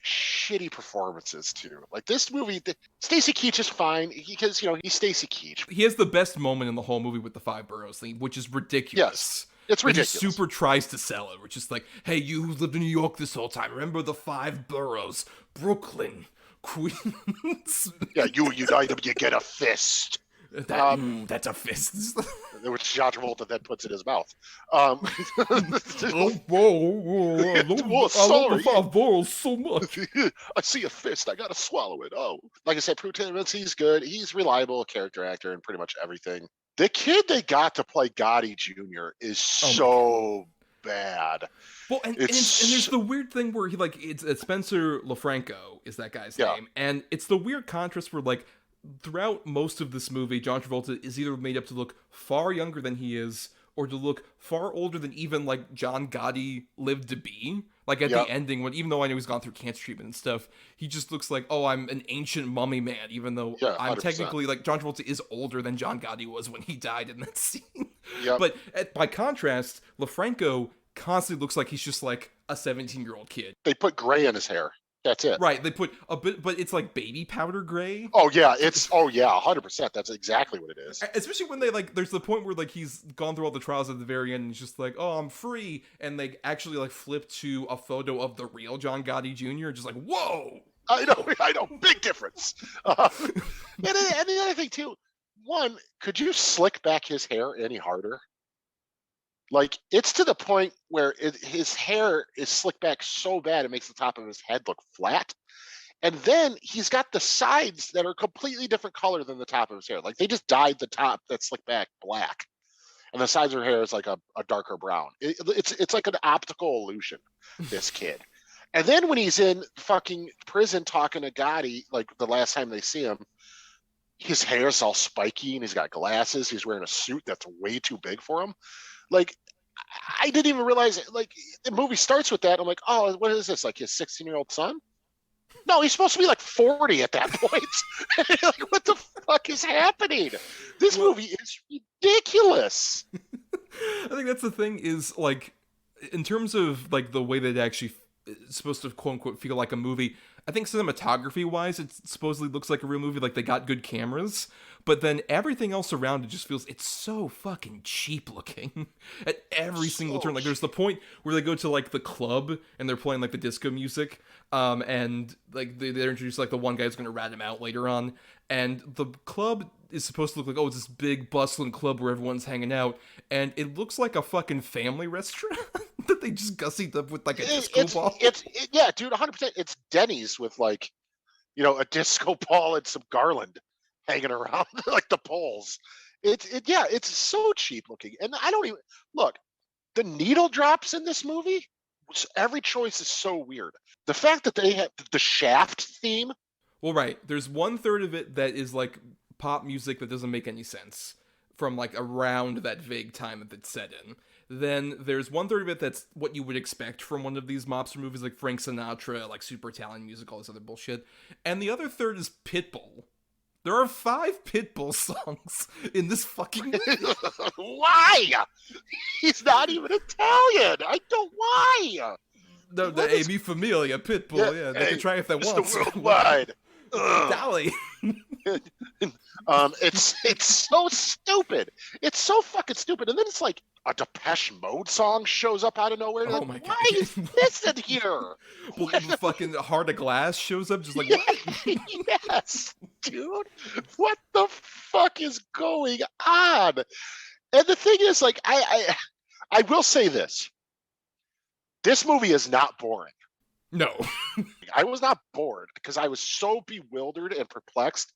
shitty performances too. Like this movie, Stacy Keach is fine because he's Stacy Keach. He has the best moment in the whole movie with the 5 boroughs thing, which is ridiculous. Yes, it's ridiculous. He super tries to sell it, which is like, hey, you who lived in New York this whole time, remember the 5 boroughs: Brooklyn, Queens. Yeah, you unite them, you get a fist. That's a fist. which John Travolta then puts in his mouth. Whoa, sorry. So much. I see a fist. I gotta swallow it. Oh, like I said, Prutanovitz, he's good. He's reliable, character actor, and pretty much everything. The kid they got to play Gotti Jr. is so bad. Well, and there's the weird thing where it's Spencer LaFranco is that guy's name, and it's the weird contrast where throughout most of this movie, John Travolta is either made up to look far younger than he is, or to look far older than even John Gotti lived to be. At the ending, even though I know he's gone through cancer treatment and stuff, he just looks like, oh, I'm an ancient mummy man, even though I'm technically, John Travolta is older than John Gotti was when he died in that scene. Yep. But by contrast, LaFranco constantly looks like he's just a 17-year-old kid. They put gray in his hair. That's it. Right, they put a bit, but it's baby powder gray. Oh yeah, 100%. That's exactly what it is. Especially when they there's the point where he's gone through all the trials at the very end, and he's just oh, I'm free, and they actually flip to a photo of the real John Gotti Jr. Just whoa. I know, big difference. And the other thing too, one, could you slick back his hair any harder? It's to the point where his hair is slicked back so bad it makes the top of his head look flat. And then he's got the sides that are completely different color than the top of his hair. They just dyed the top that's slicked back black. And the sides of her hair is a darker brown. It's like an optical illusion, this kid. And then when he's in fucking prison talking to Gotti, the last time they see him, his hair's all spiky and he's got glasses. He's wearing a suit that's way too big for him. I didn't even realize it. The movie starts with that. I'm oh, what is this? His 16-year-old son? No, he's supposed to be 40 at that point. What the fuck is happening? This movie is ridiculous. I think that's the thing is in terms of the way that it actually is supposed to quote unquote feel like a movie. I think cinematography wise, it supposedly looks like a real movie. They got good cameras, but then everything else around it just feels it's so fucking cheap looking at every single turn. There's the point where they go to the club and they're playing the disco music, and they're introduced the one guy who's gonna rat him out later on, and the club is supposed to look it's this big bustling club where everyone's hanging out, and it looks like a fucking family restaurant that they just gussied up with a disco ball. Yeah, dude, 100%. It's Denny's with a disco ball and some garland hanging around the poles. It's so cheap looking, and I don't even look. The needle drops in this movie. Every choice is so weird. The fact that they have the Shaft theme. Well, right. There's 1/3 of it that is pop music that doesn't make any sense from around that vague time that it's set in. Then there's 1/3 of it that's what you would expect from one of these mobster movies, like Frank Sinatra, Super Italian Music, all this other bullshit. And the other third is Pitbull. There are 5 Pitbull songs in this fucking movie. Why? He's not even Italian. I don't. Why? No, the A. Mi Familia, Pitbull. Yeah, they can try if they want. Worldwide. Dolly. It's so stupid. It's so fucking stupid. And then it's a Depeche Mode song shows up out of nowhere. Oh my God. Why is this in here? Well, fucking Heart of Glass shows up just what? Yes, dude. What the fuck is going on? And the thing is, I will say this. This movie is not boring. No. I was not bored because I was so bewildered and perplexed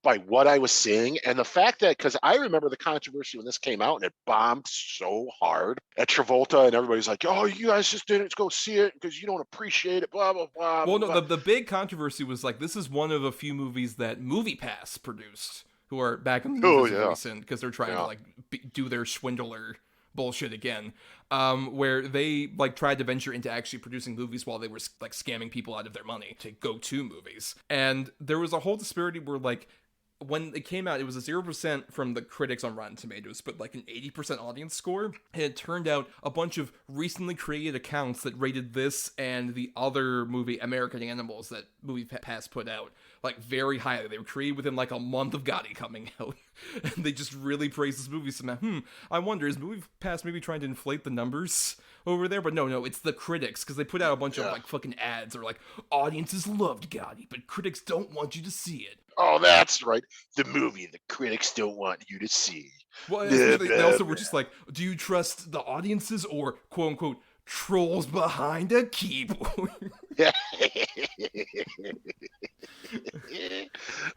by what I was seeing. And the fact that, because I remember the controversy when this came out and it bombed so hard at Travolta and everybody's oh, you guys just didn't go see it because you don't appreciate it, blah, blah, blah. Well, blah, no, blah. the big controversy was this is one of a few movies that MoviePass produced, who are back in the news recent because they're trying to do their swindler bullshit again, where they tried to venture into actually producing movies while they were scamming people out of their money to go to movies. And there was a whole disparity where when it came out, it was a 0% from the critics on Rotten Tomatoes, but an 80% audience score. And it turned out a bunch of recently created accounts that rated this and the other movie, American Animals, that MoviePass put out, very highly. They were created within a month of Gotti coming out. And they just really praised this movie somehow. I wonder, is MoviePass maybe trying to inflate the numbers over there? But no, it's the critics, because they put out a bunch of fucking ads or audiences loved Gotti, but critics don't want you to see it. Oh, that's right. The movie the critics don't want you to see. Well, Blah, especially, they blah, also were blah. just like, do you trust the audiences or quote unquote trolls behind a keyboard? Well,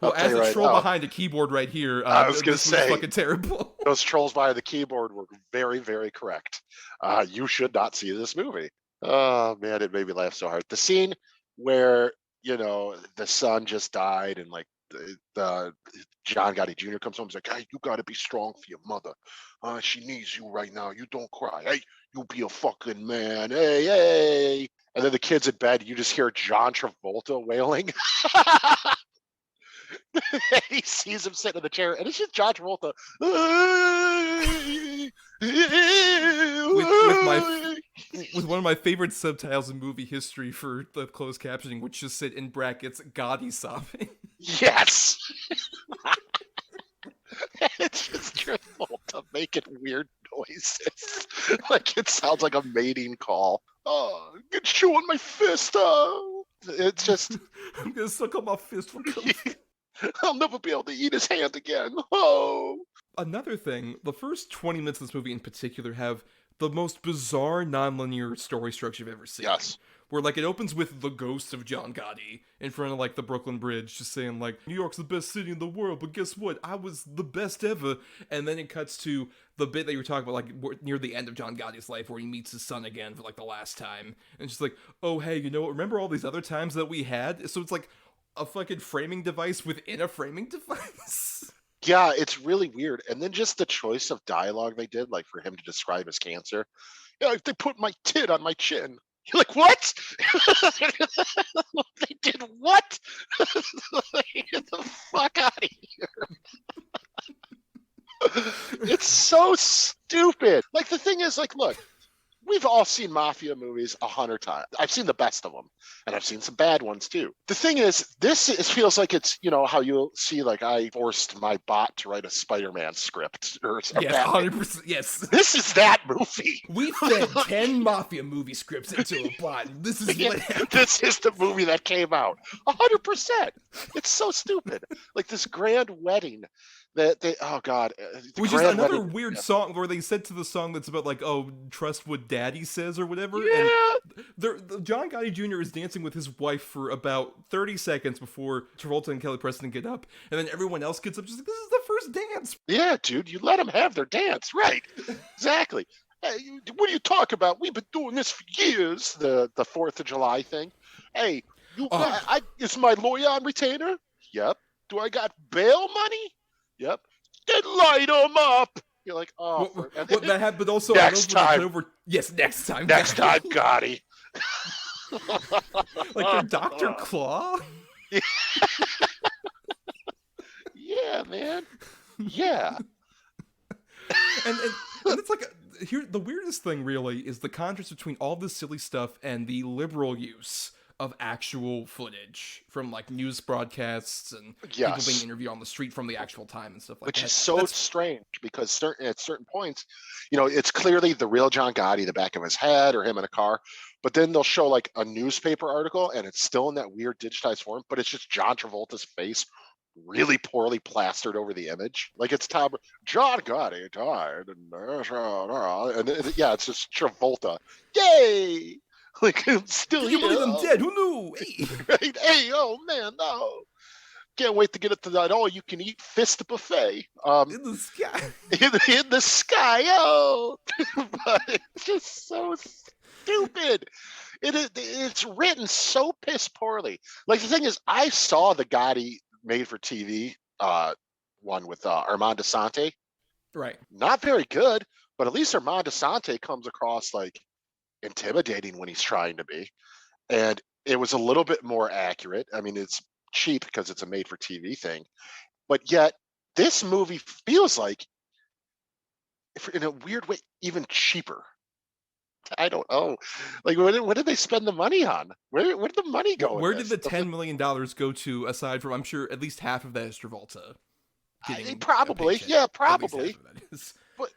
I'll tell as you a right troll now, behind a keyboard right here, I was gonna this was say, fucking terrible. those trolls behind the keyboard were very, very correct. You should not see this movie. Oh man, it made me laugh so hard. The scene where the son just died, and like the John Gotti Jr. comes home. He's like, "Hey, you got to be strong for your mother. She needs you right now. You don't cry. Hey, you be a fucking man. Hey, hey." And then the kid's in bed. You just hear John Travolta wailing. He sees him sitting in the chair, and it's just John Travolta. With one of my favorite subtitles in movie history for the closed captioning, which just said in brackets, Gotti sobbing. Yes. It's just Travolta making weird noises. Like it sounds like a mating call. Oh, get chew on my fist. Oh. It's just, I'm gonna suck on my fist for comfort. I'll never be able to eat his hand again. Oh. Another thing, the first 20 minutes of this movie in particular have the most bizarre non-linear story structure I've ever seen. Yes. Where, like, it opens with the ghost of John Gotti in front of, like, the Brooklyn Bridge, just saying, like, New York's the best city in the world, but guess what? I was the best ever. And then it cuts to the bit that you were talking about, like, near the end of John Gotti's life, where he meets his son again for, like, the last time. And it's just like, oh, hey, you know what? Remember all these other times that we had? So it's like a fucking framing device within a framing device. Yeah, it's really weird. And then just the choice of dialogue they did, like for him to describe his cancer. Yeah, if they put my tit on my chin. You're like, what? They did what? Get the fuck out of here. It's so stupid. Like, the thing is, like, look, we've all seen mafia movies 100 times. I've seen the best of them, and I've seen some bad ones too. The thing is, feels like it's, how you'll see, like, I forced my bot to write a Spider-Man script or something. Yeah, 100%. Yes. This is that movie. We fed 10 mafia movie scripts into a bot. This is what happened. This is the movie that came out. 100%. It's so stupid. Like this grand wedding that they, oh God. Which is another weird song where they said to the song that's about like, oh, trust what daddy says or whatever. Yeah. And John Gotti Jr. is dancing with his wife for about 30 seconds before Travolta and Kelly Preston get up. And then everyone else gets up just like, this is the first dance. Yeah, dude, you let them have their dance. Right. Exactly. Hey, what are you talking about? We've been doing this for years. The 4th of July thing. Hey, is my lawyer on retainer? Yep. Do I got bail money? Yep. Then light them up. You're like, oh. What that happened, but also next time. Yes, next time. Next time, Gotti. Like your Dr. Claw? Yeah, man. Yeah. and it's like here the weirdest thing really is the contrast between all this silly stuff and the liberal use of actual footage from like news broadcasts and people being interviewed on the street from the actual time and stuff like Which that. Which is so strange because at certain points, it's clearly the real John Gotti, the back of his head or him in a car. But then they'll show like a newspaper article and it's still in that weird digitized form, but it's just John Travolta's face really poorly plastered over the image. Like it's John Gotti died. And yeah, it's just Travolta. Yay! Like, I'm still Can you here. believe I'm dead? Who knew? Hey. Right? Hey, oh man, no. Can't wait to get it to that all-you-can-eat fist buffet. In the sky. In the sky, oh. But it's just so stupid. It's written so piss poorly. Like, the thing is, I saw the Gotti made-for-TV one with Armand Assante. Right. Not very good, but at least Armand Assante comes across, like, intimidating when he's trying to be, and it was a little bit more accurate. I mean, it's cheap because it's a made-for-TV thing, but yet this movie feels like, in a weird way, even cheaper. I don't know. Like, what did they spend the money on? Where did the money go? Where did the $10 million go to? Aside from, I'm sure at least half of that is Travolta. Probably, yeah, probably. But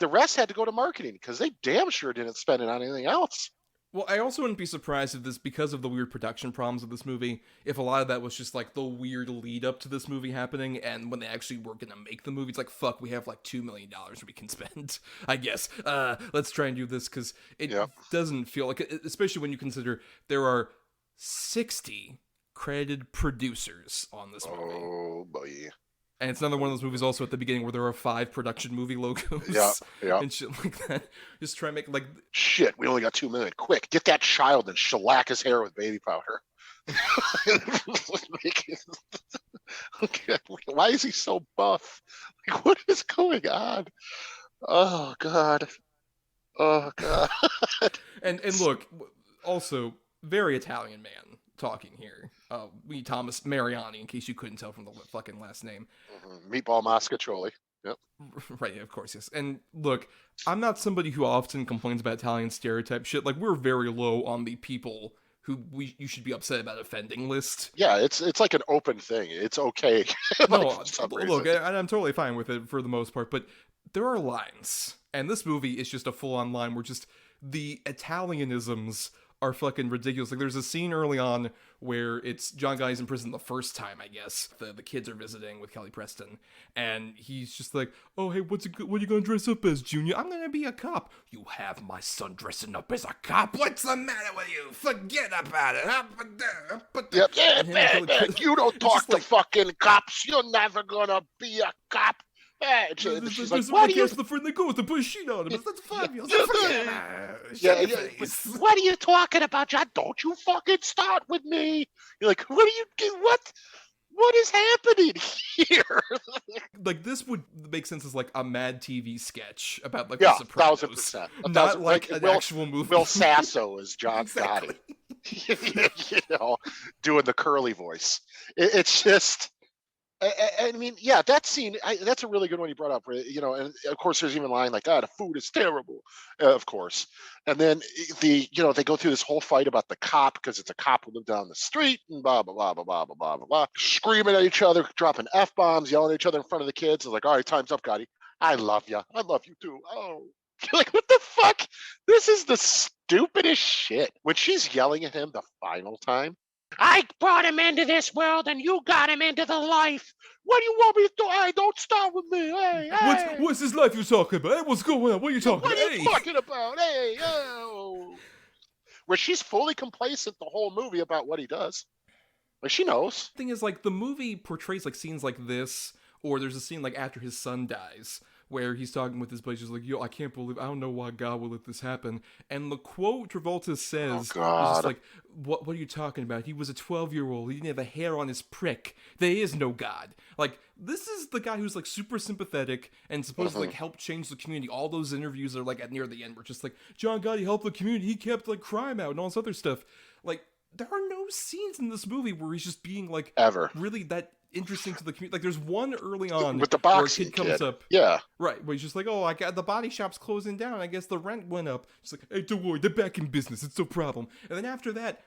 the rest had to go to marketing because they damn sure didn't spend it on anything else. Well, I also wouldn't be surprised if this, because of the weird production problems of this movie, if a lot of that was just like the weird lead up to this movie happening, and when they actually were gonna make the movie, it's like, fuck, we have like $2 million we can spend, I guess. Let's try and do this, because it doesn't feel like, especially when you consider there are 60 credited producers on this movie. Oh, boy. And it's another one of those movies also at the beginning where there are 5 production movie logos. Yeah. And shit like that. Just try and make, like... Shit, we only got 2 million. Quick, get that child and shellac his hair with baby powder. Okay. Why is he so buff? Like, what is going on? Oh, God. Oh, God. And look, also, very Italian man talking here. We Thomas Mariani, in case you couldn't tell from the fucking last name. Meatball Mascaccioli. Yep. Right, of course, yes. And look, I'm not somebody who often complains about Italian stereotype shit. Like, we're very low on the people who you should be upset about offending list. Yeah, it's like an open thing. It's okay. No, look, I'm totally fine with it for the most part, but there are lines. And this movie is just a full-on line where just the Italianisms are fucking ridiculous. Like, there's a scene early on where it's John Gotti's in prison the first time, I guess. The kids are visiting with Kelly Preston, and he's just like, oh, hey, what are you gonna dress up as, Junior? I'm gonna be a cop. You have my son dressing up as a cop? What's the matter with you? Forget about it. Yep. Yeah, you don't talk to fucking cops. You're never gonna be a cop. She's like, why do you... the friend they go with the bush sheet on him? That's 5 years. What are you talking about, John? Don't you fucking start with me. You're like, what are you doing? What is happening here? Like, this would make sense as like a Mad TV sketch about like The Sopranos. 1,000%. Not like an actual movie. Will Sasso is John Exactly. Gotti. Doing the curly voice. It's just... I mean, yeah, that scene, that's a really good one you brought up, and of course there's even a line like, the food is terrible, of course. And then they go through this whole fight about the cop, because it's a cop who lived down the street, and blah, blah, blah, blah, blah, blah, blah, blah, blah, screaming at each other, dropping F-bombs, yelling at each other in front of the kids. It's like, all right, time's up, Gotti. I love you. I love you too. Oh, you're like, what the fuck? This is the stupidest shit. When she's yelling at him the final time, I brought him into this world, and you got him into the life. What do you want me to do? Hey, don't start with me. Hey. What's this life you're talking about? Hey, what's going on? What are you talking about? What are you talking about? Hey, oh. Where she's fully complacent the whole movie about what he does. Like, she knows. The thing is, like, the movie portrays like scenes like this, or there's a scene like after his son dies, where he's talking with his buddies, he's like, yo, I can't believe, I don't know why God would let this happen. And the quote Travolta says is just like, what are you talking about? He was a 12-year-old. He didn't have a hair on his prick. There is no God. Like, this is the guy who's like super sympathetic and supposed to like help change the community. All those interviews are like at near the end were just like, John Gotti helped the community. He kept like crime out and all this other stuff. Like, there are no scenes in this movie where he's just being like ever really that interesting to the community. Like, there's one early on with the boxing where a kid comes up, right, where he's just like, oh, I got the body shop's closing down, I guess the rent went up. It's like, hey, don't worry, they're back in business, it's no problem. And then after that,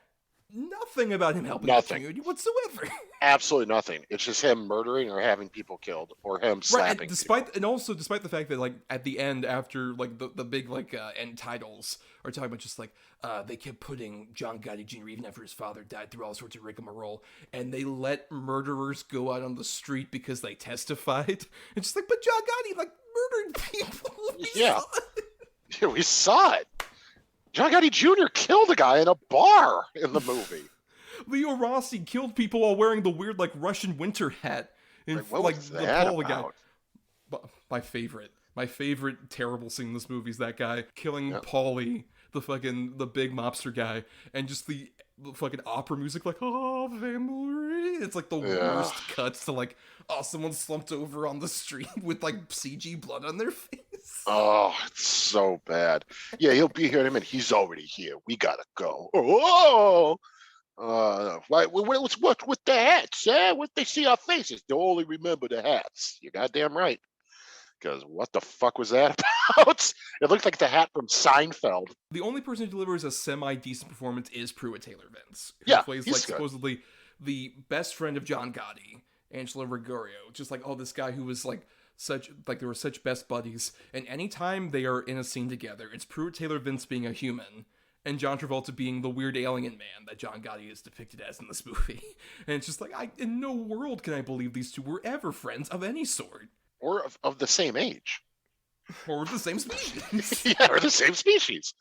nothing about him helping the community whatsoever. Absolutely nothing. It's just him murdering or having people killed, or him slapping. Right, despite the fact that like at the end, after like the big like end titles are talking about just like they kept putting John Gotti Jr. even after his father died through all sorts of rigmarole, and they let murderers go out on the street because they testified. It's just like, but John Gotti like murdered people. We saw it. John Gotti Jr. killed a guy in a bar in the movie. Leo Rossi killed people while wearing the weird like Russian winter hat in like the polo guy. My favorite terrible scene in this movie is that guy killing Paulie, the big mobster guy, and just the fucking opera music like Ave Maria. It's like the worst cuts to like, oh, someone slumped over on the street with like CG blood on their face. Oh, it's so bad. Yeah, he'll be here in a minute. He's already here. We gotta go. Oh, what's with the hats? What they see our faces? They only remember the hats. You're goddamn right. Because what the fuck was that about? It looked like the hat from Seinfeld. The only person who delivers a semi-decent performance is Pruitt Taylor Vince, who plays like good. Supposedly the best friend of John Gotti, Angela Gregorio. Just like, oh, this guy who was like they were such best buddies. And anytime they are in a scene together, it's Pruitt Taylor Vince being a human, and John Travolta being the weird alien man that John Gotti is depicted as in this movie. And it's just like, in no world can I believe these two were ever friends of any sort. Or of the same age. Or the same species. Yeah, or the same species.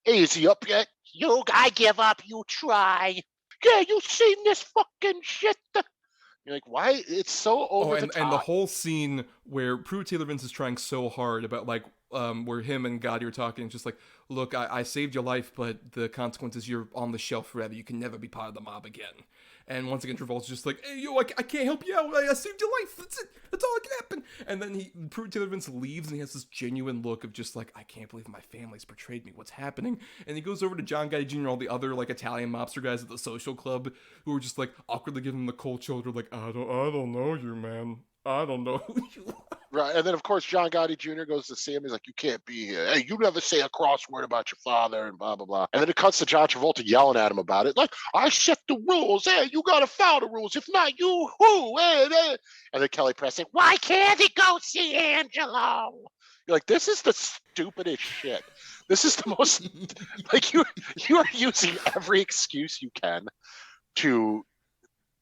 Hey, is he up yet? You, I give up, you try. Yeah, you seen this fucking shit? You're like, why? It's so over the top. And the whole scene where Pruitt Taylor Vince is trying so hard about, like, where him and Gotti are talking, just like, look, I saved your life, but the consequence is you're on the shelf forever. You can never be part of the mob again. And once again, Travolta's just like, hey, yo, I can't help you out. I saved your life. That's it. That's all that can happen. And then Pruitt Taylor Vince leaves, and he has this genuine look of just like, I can't believe my family's betrayed me. What's happening? And he goes over to John Gotti Jr. and all the other, like, Italian mobster guys at the social club who are just, like, awkwardly giving him the cold shoulder, like, I don't know you, man. I don't know who you are. Right, and then of course John Gotti Jr. goes to see him. He's like, "You can't be here. Hey, you never say a cross word about your father," and blah blah blah. And then it cuts to John Travolta yelling at him about it, like, "I set the rules. Hey, you gotta follow the rules. If not, you who?" And then Kelly Preston, "Why can't he go see Angelo?" You're like, this is the stupidest shit. This is the most like you are using every excuse you can to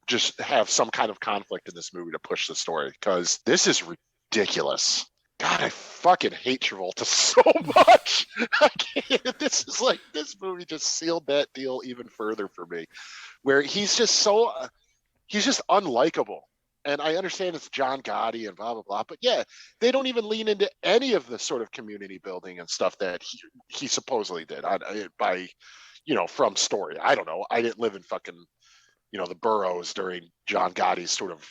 just have some kind of conflict in this movie to push the story, because this is ridiculous. God, I fucking hate Travolta so much. I can't. This movie just sealed that deal even further for me, where he's just unlikable. And I understand it's John Gotti and blah blah blah, but yeah, they don't even lean into any of the sort of community building and stuff that he supposedly did by from story. I don't know. I didn't live in fucking the boroughs during John Gotti's sort of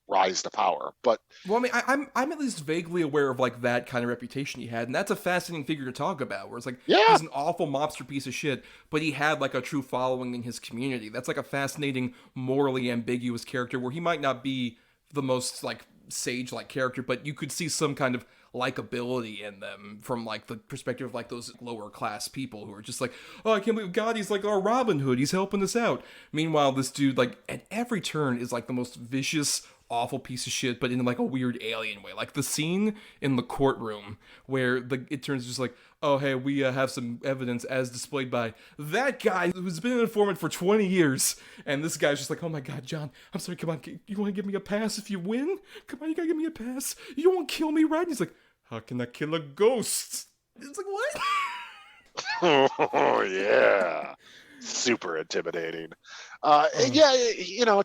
rise to power. But well, I mean, I'm at least vaguely aware of like that kind of reputation he had, and that's a fascinating figure to talk about. Where it's like, he's an awful mobster piece of shit, but he had like a true following in his community. That's like a fascinating, morally ambiguous character where he might not be the most like sage-like character, but you could see some kind of likability in them from like the perspective of like those lower class people who are just like, oh, I can't believe Gotti's like our Robin Hood, he's helping us out. Meanwhile, this dude like at every turn is like the most vicious, awful piece of shit, but in like a weird alien way. Like the scene in the courtroom where it turns just like, oh hey, we have some evidence as displayed by that guy who's been an informant for 20 years, and this guy's just like, oh my god, John, I'm sorry, come on, you want to give me a pass if you win? Come on, you gotta give me a pass. You don't want to kill me, right? And he's like, how can I kill a ghost? It's like, what? Oh yeah, super intimidating.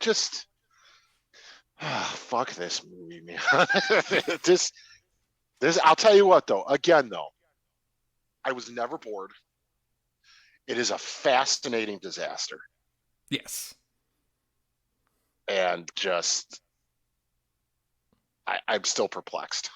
Just fuck this movie, man. this I'll tell you what though. Again though, I was never bored. It is a fascinating disaster. Yes. And just I'm still perplexed.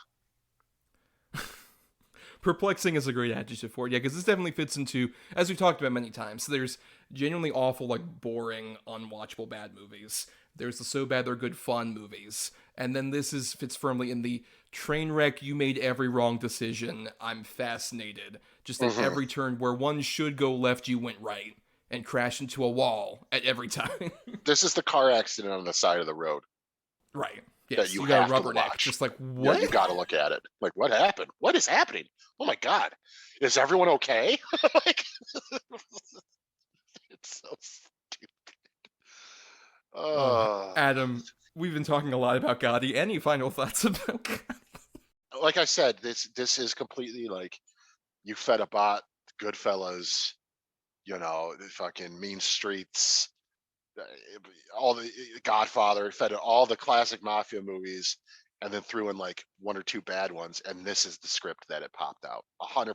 Perplexing is a great adjective for it, yeah, because this definitely fits into, as we've talked about many times, there's genuinely awful, like, boring, unwatchable bad movies. There's the so bad they're good fun movies. And then this fits firmly in the train wreck, you made every wrong decision, I'm fascinated. Just at every turn where one should go left, you went right. And crash into a wall at every time. This is the car accident on the side of the road. Right. Yes, that you got have a rubberneck. to watch. Just like, what? Yeah, you got to look at it. Like, what happened? What is happening? Oh my god, is everyone okay? Like, it's so stupid. Adam, we've been talking a lot about Gotti. Any final thoughts about Gotti? Like I said, this is completely like you fed a bot, Goodfellas, the fucking Mean Streets, all the Godfather, fed all the classic mafia movies, and then threw in like one or two bad ones, and this is the script that it popped out. 100%.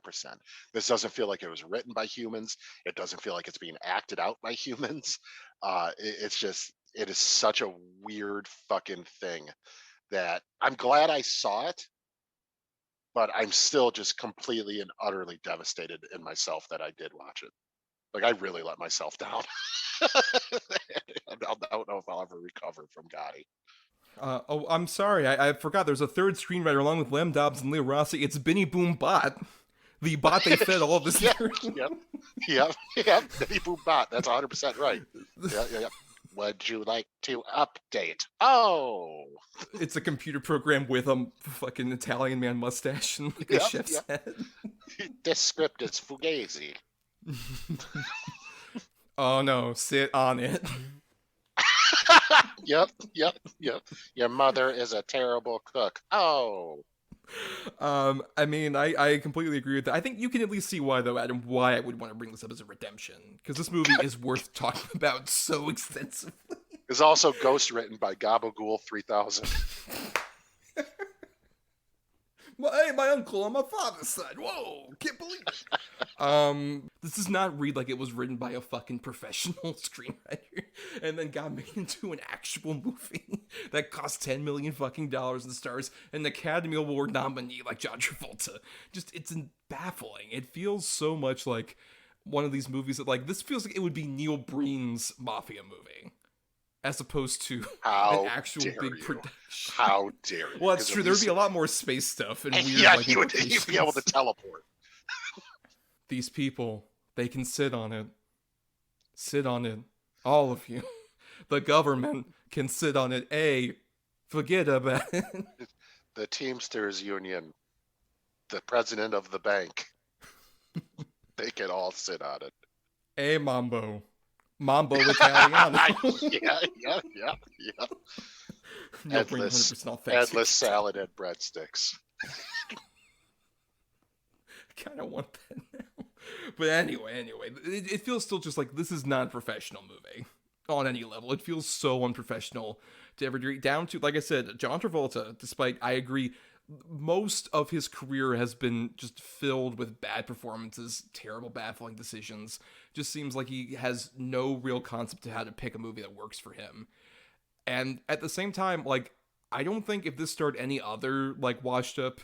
This doesn't feel like it was written by humans. It doesn't feel like it's being acted out by humans. It is such a weird fucking thing that I'm glad I saw it, but I'm still just completely and utterly devastated in myself that I did watch it. Like, I really let myself down. I don't know if I'll ever recover from Gotti. I'm sorry. I forgot. There's a third screenwriter along with Lem Dobbs and Leo Rossi. It's Benny Boom Bot. The bot they fed all of this. Yep. Benny Boom Bot. That's 100% right. Yeah. Would you like to update? Oh. It's a computer program with a fucking Italian man mustache and like a chef's head. This script is fugazi. Oh no, sit on it. Yep, yep, yep. Your mother is a terrible cook. Oh, I mean, I completely agree with that. I think you can at least see why, though, Adam, why I would want to bring this up as a redemption. Because this movie is worth talking about so extensively. is also ghost written by Gabagool 3000. Hey, my uncle on my father's side. Whoa, can't believe it. This does not read like it was written by a fucking professional screenwriter and then got made into an actual movie that cost $10 million fucking dollars and stars an Academy Award nominee like John Travolta. Just, it's baffling. It feels so much like one of these movies that, like, this feels like it would be Neil Breen's Mafia movie, as opposed to How an actual dare big you. production. How dare you? Well, that's 'Cause true. at There would least- be a lot more space stuff and weird, yeah, like, you'd be able to implications. teleport. These people, they can sit on it. Sit on it. All of you. The government can sit on it. Forget about it. The Teamsters Union, the president of the bank, they can all sit on it. Mambo. Mambo Italiano. yeah. Neil Breen, Endless, 100% authentic. endless salad and breadsticks. I kind of want that now. But anyway, it feels still just like this is not a professional movie on any level. It feels so unprofessional to every degree. Down to, like I said, John Travolta, despite, I agree, most of his career has been just filled with bad performances, terrible, baffling decisions. Just seems like he has no real concept of how to pick a movie that works for him. And at the same time, like, I don't think if this starred any other, like, washed up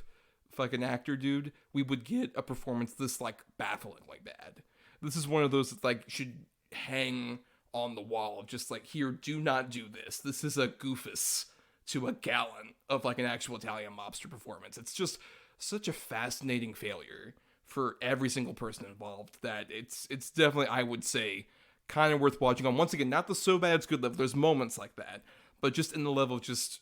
fucking actor dude, we would get a performance this, like, bafflingly bad. This is one of those that, like, should hang on the wall of just, like, here, do not do this. This is a goofus to a gallon of, like, an actual Italian mobster performance. It's just such a fascinating failure for every single person involved that it's definitely, I would say, kind of worth watching on. Once again, not the so bad it's good level. There's moments like that, but just in the level of just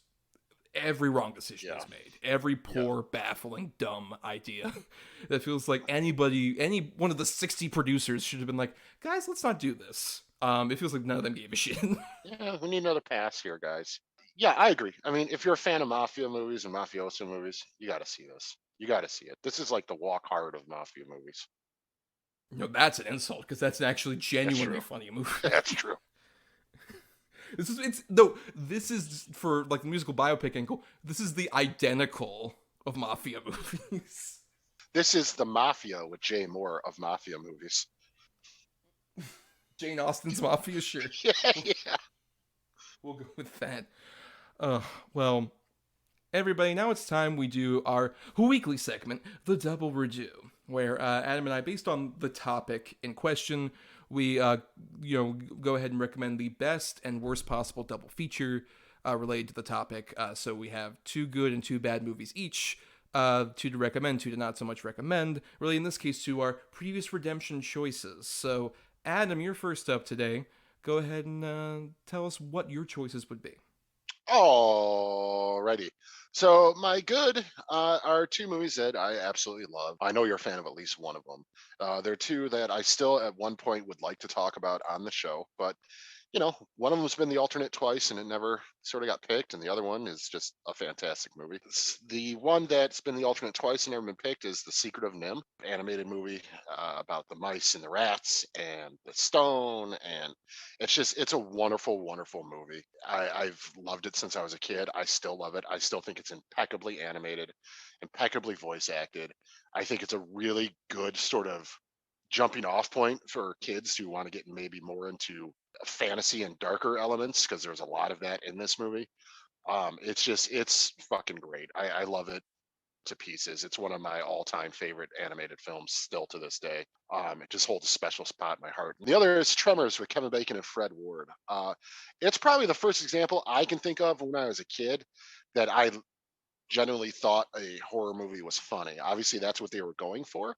every wrong decision is made. Every poor, baffling, dumb idea that feels like any one of the 60 producers should have been like, guys, let's not do this. It feels like none of them gave a shit. Yeah, we need another pass here, guys. Yeah, I agree. I mean, if you're a fan of mafia movies and mafioso movies, you got to see this. You got to see it. This is like the walk hard of mafia movies. No, that's an insult because that's an actually genuinely true. funny movie. That's true. This is for, like, the musical biopic angle. This is the identical of mafia movies. This is the mafia with Jay Moore of mafia movies. Jane Austen's mafia, sure. Yeah. We'll go with that. Well, everybody, now it's time we do our weekly segment, The Double Redo, where Adam and I, based on the topic in question, we go ahead and recommend the best and worst possible double feature related to the topic. So we have 2 good and 2 bad movies each, 2 to recommend, 2 to not so much recommend. Really, in this case, to our previous redemption choices. So, Adam, you're first up today. Go ahead and tell us what your choices would be. Alrighty. So my good are 2 movies that I absolutely love. I know you're a fan of at least one of them. They're 2 that I still at one point would like to talk about on the show, but you know, one of them's been the alternate twice and it never sort of got picked, and the other one is just a fantastic movie. The one that's been the alternate twice and never been picked is The Secret of Nim, animated movie about the mice and the rats and the stone, and it's a wonderful, wonderful movie. I've loved it since I was a kid. I still love it. I still think it's impeccably animated, impeccably voice acted. I think it's a really good sort of jumping off point for kids who want to get maybe more into fantasy and darker elements, because there's a lot of that in this movie. It's fucking great. I love it to pieces. It's one of my all-time favorite animated films still to this day. It just holds a special spot in my heart. The other is Tremors with Kevin Bacon and Fred Ward. It's probably the first example I can think of when I was a kid that I genuinely thought a horror movie was funny. Obviously, that's what they were going for,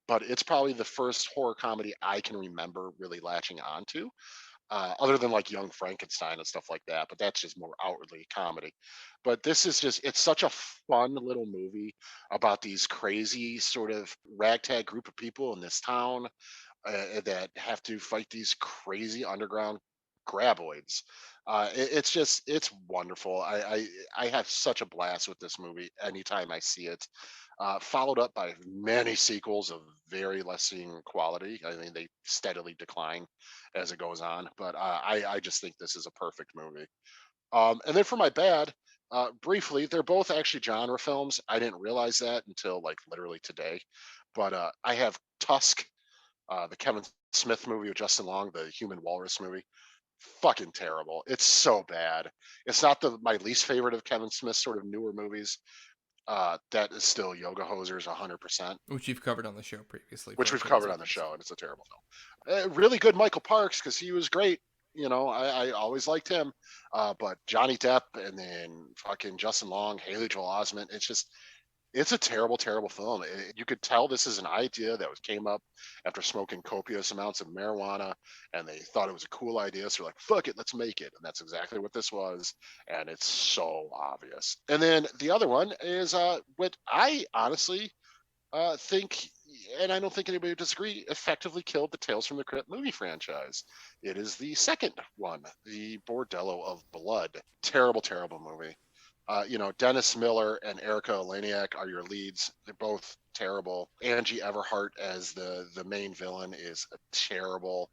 but it's probably the first horror comedy I can remember really latching onto, other than like Young Frankenstein and stuff like that. But that's just more outwardly comedy. But this is it's such a fun little movie about these crazy sort of ragtag group of people in this town. that have to fight these crazy underground graboids. It's wonderful. I have such a blast with this movie anytime I see it. Followed up by many sequels of very lessening quality. I mean, they steadily decline as it goes on, but I just think this is a perfect movie. And then for my bad, briefly, they're both actually genre films. I didn't realize that until like literally today. But I have Tusk, the Kevin Smith movie with Justin Long, the Human Walrus movie. Fucking terrible. It's so bad. It's not my least favorite of Kevin Smith's sort of newer movies. That is still Yoga Hosers 100%, Which you've covered on the show previously. which we've covered on the show, and it's a terrible film. Really good Michael Parks because he was great. I always liked him. But Johnny Depp and then fucking Justin Long, Haley Joel Osment, it's a terrible, terrible film. You could tell this is an idea that came up after smoking copious amounts of marijuana, and they thought it was a cool idea. So they're like, fuck it, let's make it. And that's exactly what this was. And it's so obvious. And then the other one is what I honestly think, and I don't think anybody would disagree, effectively killed the Tales from the Crypt movie franchise. It is the second one, the Bordello of Blood. Terrible, terrible movie. Dennis Miller and Erica Eleniak are your leads. They're both terrible. Angie Everhart as the main villain is terrible.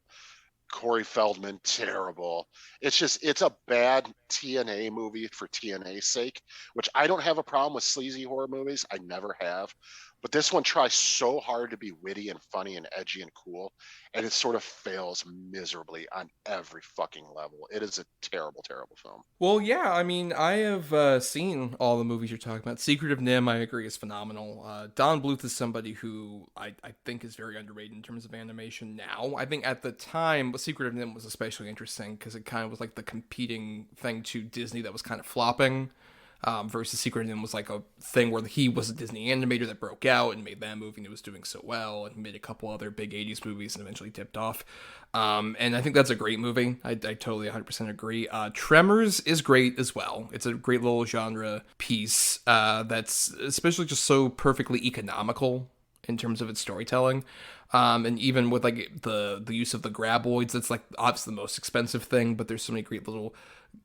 Corey Feldman, terrible. It's a bad TNA movie for TNA's sake, which I don't have a problem with sleazy horror movies. I never have. But this one tries so hard to be witty and funny and edgy and cool, and it sort of fails miserably on every fucking level. It is a terrible, terrible film. Well, yeah, I mean, I have seen all the movies you're talking about. Secret of Nim, I agree, is phenomenal. Don Bluth is somebody who I think is very underrated in terms of animation now. I think at the time, Secret of Nim was especially interesting because it kind of was like the competing thing to Disney that was kind of flopping. Versus Secret of Nim was like a thing where he was a Disney animator that broke out and made that movie and it was doing so well and made a couple other big 80s movies and eventually tipped off. And I think that's a great movie. I totally 100% agree. Tremors is great as well. It's a great little genre piece that's especially just so perfectly economical in terms of its storytelling. And even with like the use of the graboids, that's like obviously the most expensive thing, but there's so many great little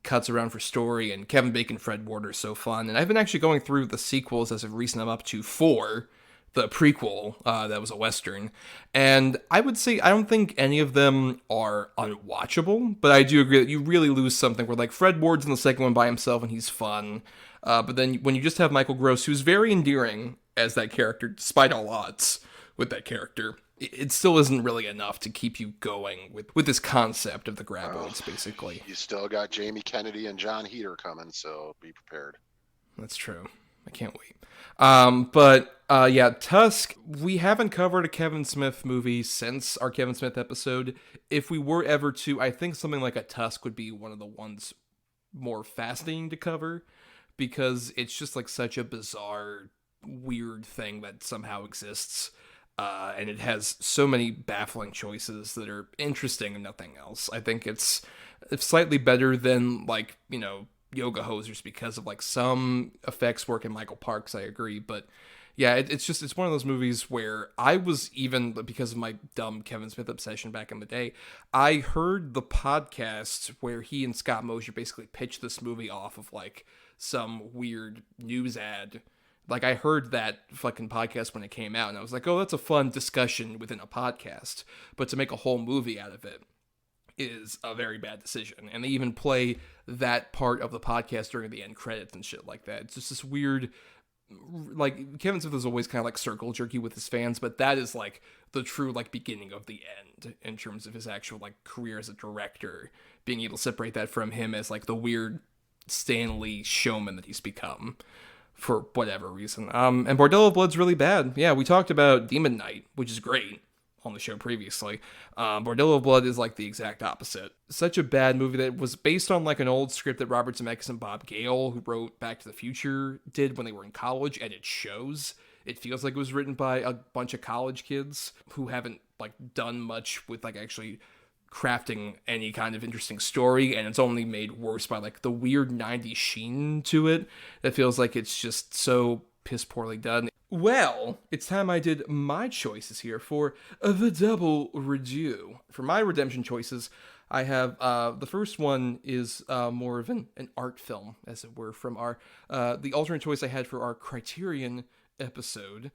cuts around for story, and Kevin Bacon, Fred Ward are so fun. And I've been actually going through the sequels as of recent. I'm up to 4, the prequel, that was a Western. And I would say I don't think any of them are unwatchable, but I do agree that you really lose something where like Fred Ward's in the second one by himself and he's fun. But then when you just have Michael Gross, who's very endearing as that character, despite all odds with that character, it still isn't really enough to keep you going with this concept of the graboids, basically. You still got Jamie Kennedy and John Heater coming, so be prepared. That's true. I can't wait. But yeah, Tusk, we haven't covered a Kevin Smith movie since our Kevin Smith episode. If we were ever to, I think something like a Tusk would be one of the ones more fascinating to cover, because it's just like such a bizarre, weird thing that somehow exists. And it has so many baffling choices that are interesting and nothing else. I think it's slightly better than, like, Yoga Hosers because of, like, some effects work in Michael Parks, I agree. But, yeah, it's one of those movies where I was, even because of my dumb Kevin Smith obsession back in the day, I heard the podcast where he and Scott Mosier basically pitched this movie off of, like, some weird news ad. Like, I heard that fucking podcast when it came out, and I was like, oh, that's a fun discussion within a podcast. But to make a whole movie out of it is a very bad decision. And they even play that part of the podcast during the end credits and shit like that. It's just this weird, like, Kevin Smith is always kind of like circle jerky with his fans, but that is like the true, like, beginning of the end in terms of his actual, like, career as a director. Being able to separate that from him as, like, the weird Stanley showman that he's become. For whatever reason. And Bordello of Blood's really bad. Yeah, we talked about Demon Knight, which is great on the show previously. Bordello of Blood is like the exact opposite. Such a bad movie that was based on like an old script that Robert Zemeckis and Bob Gale, who wrote Back to the Future, did when they were in college, and it shows. It feels like it was written by a bunch of college kids who haven't like done much with like actually crafting any kind of interesting story, and it's only made worse by like the weird 90s sheen to it that feels like it's just so piss poorly done. Well, it's time I did my choices here for the double redo. For my redemption choices, I have the first one is more of an art film, as it were, from our the alternate choice I had for our Criterion episode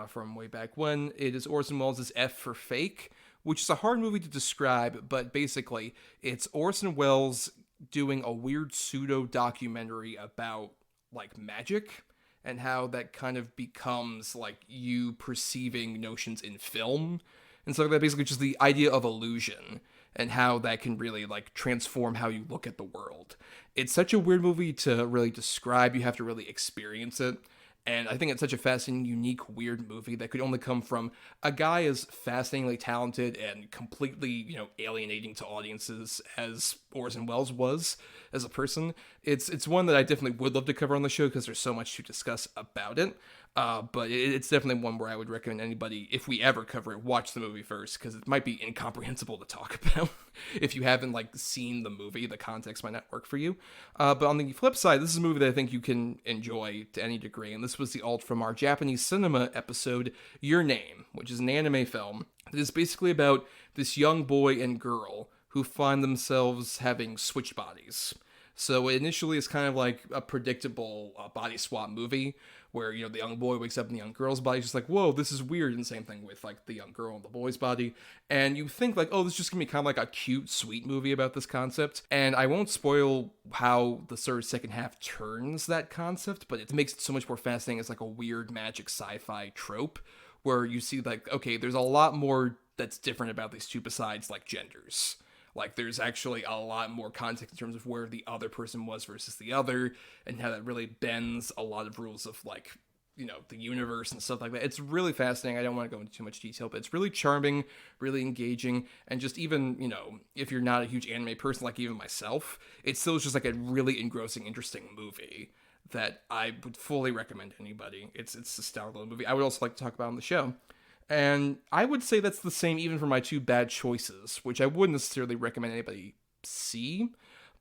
from way back when. It is Orson Welles' F for Fake, which is a hard movie to describe, but basically it's Orson Welles doing a weird pseudo documentary about like magic and how that kind of becomes like you perceiving notions in film. And so that basically just the idea of illusion and how that can really like transform how you look at the world. It's such a weird movie to really describe. You have to really experience it. And I think it's such a fascinating, unique, weird movie that could only come from a guy as fascinatingly talented and completely, alienating to audiences as Orson Welles was as a person. It's one that I definitely would love to cover on the show because there's so much to discuss about it. But it's definitely one where I would recommend anybody, if we ever cover it, watch the movie first, because it might be incomprehensible to talk about if you haven't like seen the movie. The context might not work for you. But on the flip side, this is a movie that I think you can enjoy to any degree, and this was the alt from our Japanese cinema episode, Your Name, which is an anime film that is basically about this young boy and girl who find themselves having switch bodies. So initially it's kind of like a predictable body swap movie where, the young boy wakes up in the young girl's body. It's just like, whoa, this is weird. And same thing with like the young girl and the boy's body. And you think like, oh, this is just gonna be kind of like a cute, sweet movie about this concept. And I won't spoil how the sort of second half turns that concept, but it makes it so much more fascinating as like a weird magic sci-fi trope where you see like, okay, there's a lot more that's different about these two besides like genders. Like, there's actually a lot more context in terms of where the other person was versus the other, and how that really bends a lot of rules of, like, the universe and stuff like that. It's really fascinating. I don't want to go into too much detail, but it's really charming, really engaging, and just even, if you're not a huge anime person like even myself, it still is just like a really engrossing, interesting movie that I would fully recommend to anybody. It's a stellar little movie. I would also like to talk about on the show. And I would say that's the same even for my two bad choices, which I wouldn't necessarily recommend anybody see,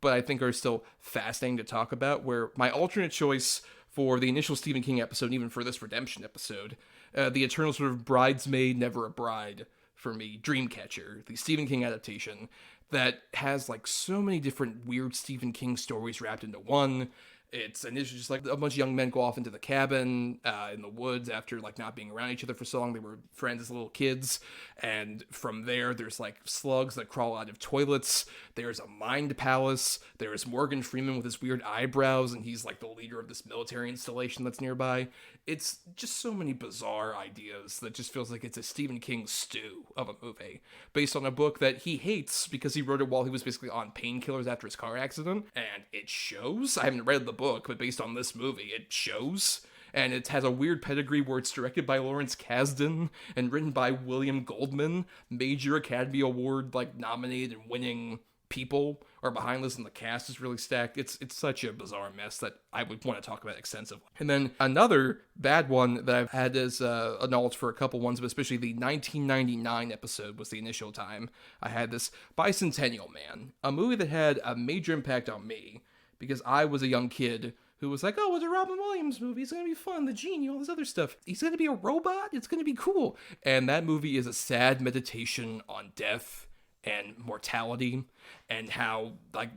but I think are still fascinating to talk about, where my alternate choice for the initial Stephen King episode, and even for this Redemption episode, the eternal sort of bridesmaid, never a bride, for me, Dreamcatcher, the Stephen King adaptation, that has like so many different weird Stephen King stories wrapped into one. It's initially just like a bunch of young men go off into the cabin in the woods after like not being around each other for so long. They were friends as little kids. And from there, there's like slugs that crawl out of toilets. There's a mind palace. There's Morgan Freeman with his weird eyebrows, and he's like the leader of this military installation that's nearby. It's just so many bizarre ideas that just feels like it's a Stephen King stew of a movie based on a book that he hates because he wrote it while he was basically on painkillers after his car accident. And it shows. I haven't read the book, but based on this movie, it shows. And it has a weird pedigree where it's directed by Lawrence Kasdan and written by William Goldman, major Academy Award like nominated and winning people are behind this, and the cast is really stacked. It's such a bizarre mess that I would want to talk about extensively. And then another bad one that I've had as a knowledge for a couple ones, but especially the 1999 episode was the initial time I had this, Bicentennial Man, a movie that had a major impact on me because I was a young kid who was like, oh, it's a Robin Williams movie. It's going to be fun. The genie, all this other stuff. He's going to be a robot. It's going to be cool. And that movie is a sad meditation on death and mortality and how, like,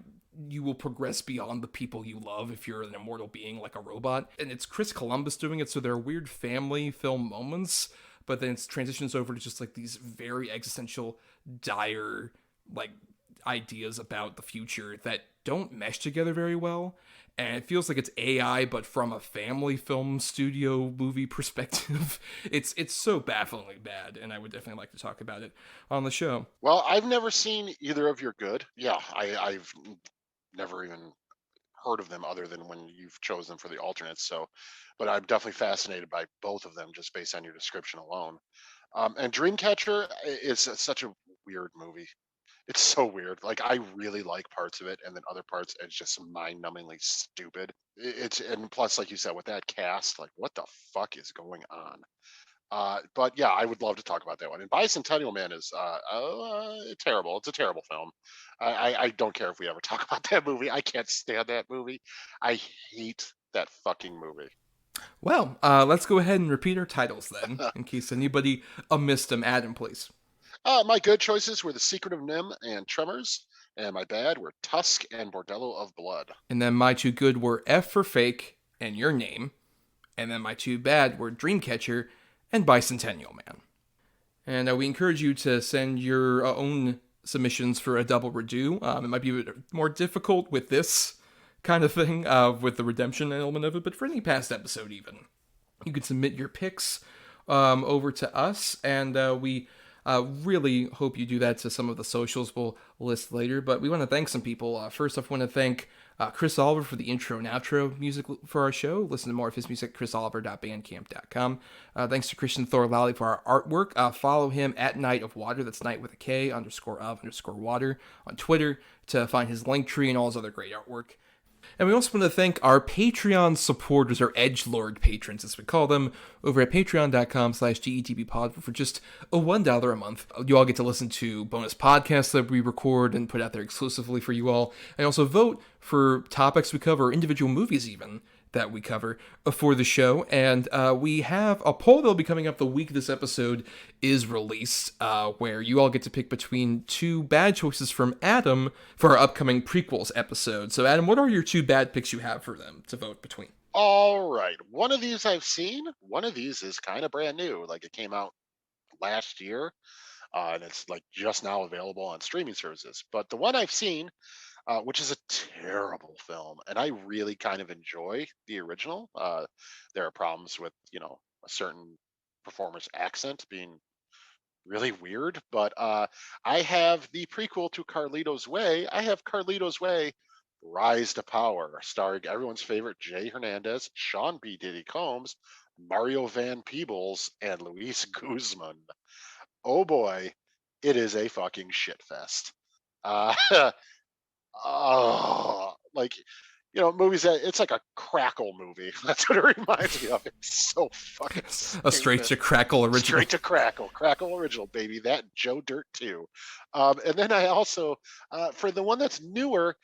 you will progress beyond the people you love if you're an immortal being like a robot. And it's Chris Columbus doing it, so there are weird family film moments, but then it transitions over to just, like, these very existential, dire, like, ideas about the future that don't mesh together very well. And it feels like it's AI, but from a family film studio movie perspective. It's so bafflingly bad, and I would definitely like to talk about it on the show. Well, I've never seen either of your good. Yeah, I've never even heard of them other than when you've chosen them for the alternates. So, but I'm definitely fascinated by both of them just based on your description alone. And Dreamcatcher is such a weird movie. It's so weird. Like, I really like parts of it, and then other parts it's just mind-numbingly stupid. It's and plus, like you said, with that cast, like, what the fuck is going on? But yeah, I would love to talk about that one. And Bicentennial Man is terrible. It's a terrible film. I don't care if we ever talk about that movie. I can't stand that movie. I hate that fucking movie. Well, let's go ahead and repeat our titles then, in case anybody missed them. Adam, please. My good choices were The Secret of Nim and Tremors, and my bad were Tusk and Bordello of Blood. And then my two good were F for Fake and Your Name. And then my two bad were Dreamcatcher and Bicentennial Man. And we encourage you to send your own submissions for a double redo. It might be a bit more difficult with this kind of thing, with the redemption element of it, but for any past episode even, you can submit your picks over to us, and we really hope you do that to some of the socials we'll list later. But we want to thank some people. First off, I want to thank Chris Oliver for the intro and outro music for our show. Listen to more of his music at chrisoliver.bandcamp.com. Thanks to Christian Thor Lally for our artwork. Follow him at Night of Water. That's Night with a K _of _water on Twitter to find his link tree and all his other great artwork. And we also want to thank our Patreon supporters, our edgelord patrons, as we call them, over at patreon.com/GETBpod for just $1 a month. You all get to listen to bonus podcasts that we record and put out there exclusively for you all, and also vote for topics we cover, or individual movies even, that we cover for the show. And we have a poll that'll be coming up the week this episode is released, where you all get to pick between two bad choices from Adam for our upcoming prequels episode. So Adam, what are your two bad picks you have for them to vote between? All right. One of these I've seen. One of these is kind of brand new. Like, it came out last year, and it's like just now available on streaming services. But the one I've seen, which is a terrible film, and I really kind of enjoy the original. There are problems with, a certain performer's accent being really weird, but I have the prequel to Carlito's Way. I have Carlito's Way Rise to Power, starring everyone's favorite Jay Hernandez, Sean B. Diddy Combs, Mario Van Peebles, and Luis Guzman. Oh boy, it is a fucking shit fest. Uh, like, movies that it's like a Crackle movie. That's what it reminds me of. It's so fucking A straight to Crackle original. Straight to Crackle original, baby. That Joe Dirt too. And then I also, for the one that's newer,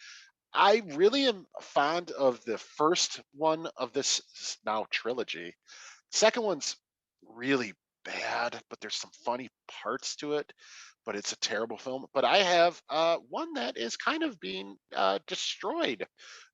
I really am fond of the first one of this now trilogy. Second one's really bad, but there's some funny parts to it. But it's a terrible film. But I have one that is kind of being destroyed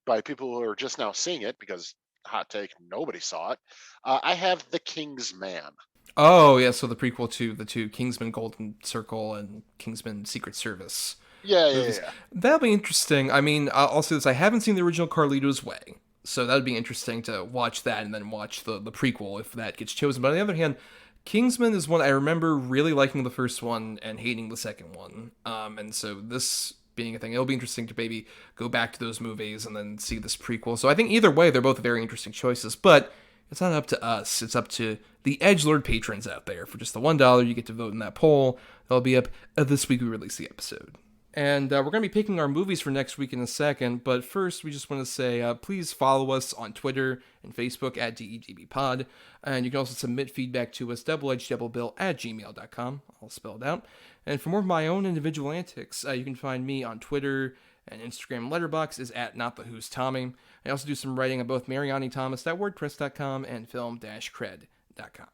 by people who are just now seeing it because, hot take, nobody saw it. I have The King's Man. Oh, yeah, so the prequel to the two Kingsman Golden Circle and Kingsman Secret Service. Yeah. That'll be interesting. I mean, I'll say this, I haven't seen the original Carlito's Way, so that would be interesting to watch that and then watch the prequel if that gets chosen. But on the other hand, Kingsman is one I remember really liking the first one and hating the second one. And so this being a thing, it'll be interesting to maybe go back to those movies and then see this prequel. So I think either way, they're both very interesting choices, but it's not up to us. It's up to the edgelord patrons out there. For just the $1, you get to vote in that poll. That'll be up this week we release the episode. And we're going to be picking our movies for next week in a second, but first we just want to say please follow us on Twitter and Facebook at DEGBpod, and you can also submit feedback to us, doubleedgedoublebill@gmail.com, all spelled out. And for more of my own individual antics, you can find me on Twitter and Instagram. Letterboxd is at NotTheWho'sTommy. I also do some writing on both marianithomas.wordpress.com and film-cred.com.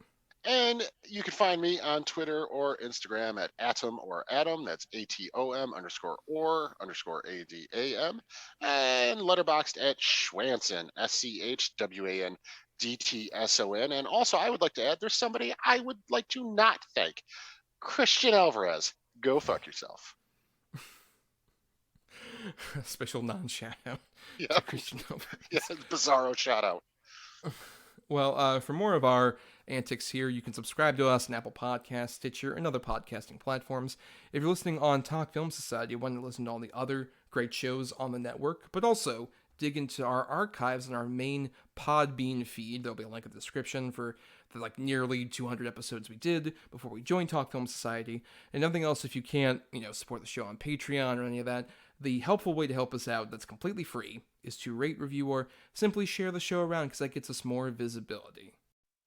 And you can find me on Twitter or Instagram at Atom or Adam. That's ATOM_or_ADAM. And Letterboxd at Schwanson, SCHWANDTSON. And also, I would like to add, there's somebody I would like to not thank. Christian Alvarez. Go fuck yourself. Special non-shout out to Christian Alvarez. Yeah, bizarro shout out. Well, for more of our antics here, you can subscribe to us on Apple Podcasts, Stitcher, and other podcasting platforms. If you're listening on Talk Film Society, you want to listen to all the other great shows on the network, but also dig into our archives and our main Podbean feed. There'll be a link in the description for the nearly 200 episodes we did before we joined Talk Film Society. And nothing else, if you can't, support the show on Patreon or any of that, the helpful way to help us out that's completely free is to rate, review, or simply share the show around, because that gets us more visibility.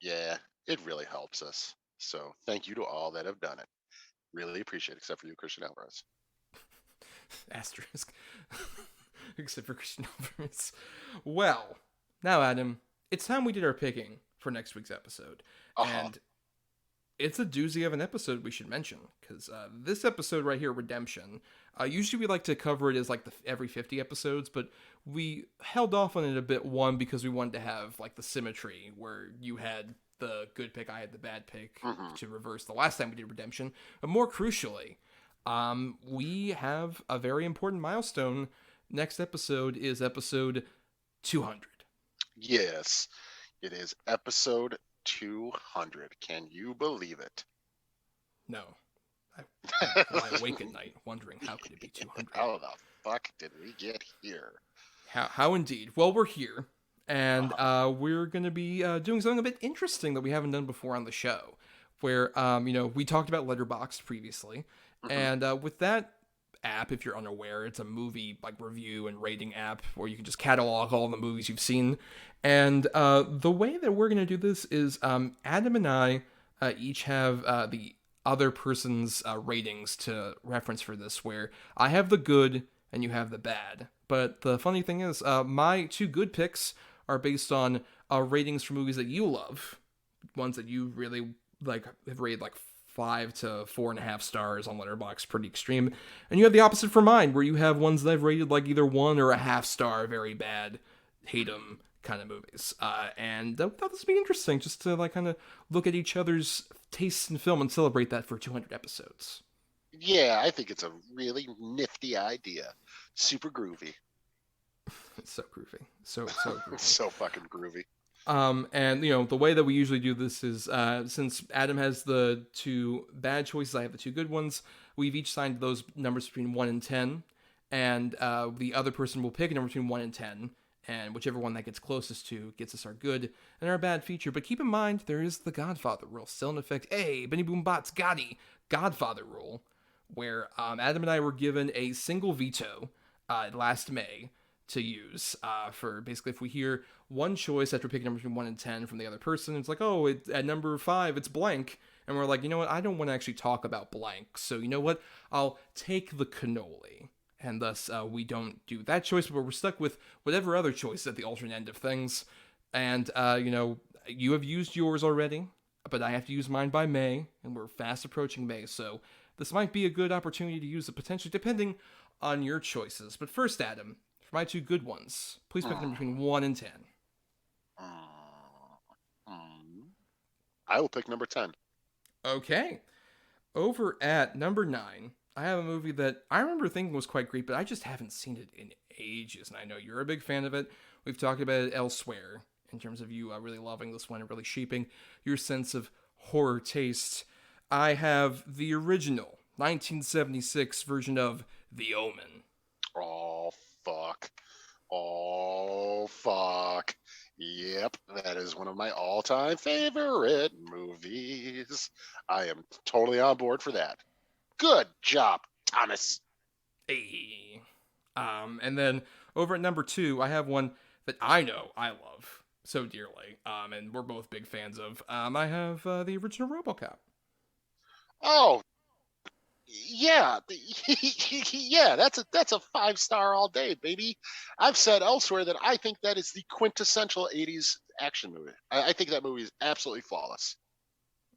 Yeah, it really helps us. So thank you to all that have done it. Really appreciate it, except for you, Christian Alvarez. Asterisk. Except for Christian Alvarez. Well, now, Adam, it's time we did our picking for next week's episode. And it's a doozy of an episode we should mention, because this episode right here, Redemption, usually we like to cover it as like every 50 episodes, but we held off on it a bit, one, because we wanted to have like the symmetry where you had the good pick, I had the bad pick, to reverse the last time we did Redemption. But more crucially, we have a very important milestone. Next episode is episode 200. Yes, it is episode 200. Can you believe it? No. I awake at night wondering, how could it be 200? How the fuck did we get here? How indeed. Well, we're here, and we're going to be doing something a bit interesting that we haven't done before on the show, where, we talked about Letterboxd previously, and with that app, if you're unaware, it's a movie like review and rating app where you can just catalog all the movies you've seen. And the way that we're going to do this is Adam and I each have the other person's ratings to reference for this, where I have the good and you have the bad. But the funny thing is, my two good picks are based on ratings for movies that you love, ones that you really like have rated like 5 to 4.5 stars on Letterboxd, pretty extreme. And you have the opposite for mine, where you have ones that I've rated like either 1 or a half star, very bad, hate them kind of movies. And I thought this would be interesting, just to like kind of look at each other's tastes in film and celebrate that for 200 episodes. Yeah, I think it's a really nifty idea. Super groovy. It's so groovy. So groovy. So fucking groovy. And the way that we usually do this is, since Adam has the 2 bad choices, I have the 2 good ones, we've each signed those numbers between 1 and 10, and the other person will pick a number between 1 and 10, and whichever one that gets closest to gets us our good and our bad feature. But keep in mind, there is the Godfather rule still in effect. Hey, Benny Boom Bots Gotti, Godfather rule, where Adam and I were given a single veto last May to use for basically if we hear one choice after picking number between 1 and 10 from the other person, it's like, oh, at number 5 it's blank, and we're like, you know what, I don't want to actually talk about blank, so you know what, I'll take the cannoli, and thus we don't do that choice, but we're stuck with whatever other choice at the alternate end of things. And you have used yours already, but I have to use mine by May, and we're fast approaching May, so this might be a good opportunity to use it potentially, depending on your choices. But first, Adam, for my 2 good ones, please pick them between 1 and 10. I will pick number 10. Okay. Over at number 9, I have a movie that I remember thinking was quite great, but I just haven't seen it in ages, and I know you're a big fan of it. We've talked about it elsewhere, in terms of you really loving this one and really shaping your sense of horror taste. I have the original 1976 version of The Omen. Oh, fuck. Oh, fuck. Yep, that is one of my all-time favorite movies. I am totally on board for that. Good job, Thomas. Hey. And then over at number 2, I have one that I know I love so dearly, and we're both big fans of. I have the original RoboCop. Oh, yeah, yeah. That's a 5-star all day, baby. I've said elsewhere that I think that is the quintessential '80s action movie. I think that movie is absolutely flawless.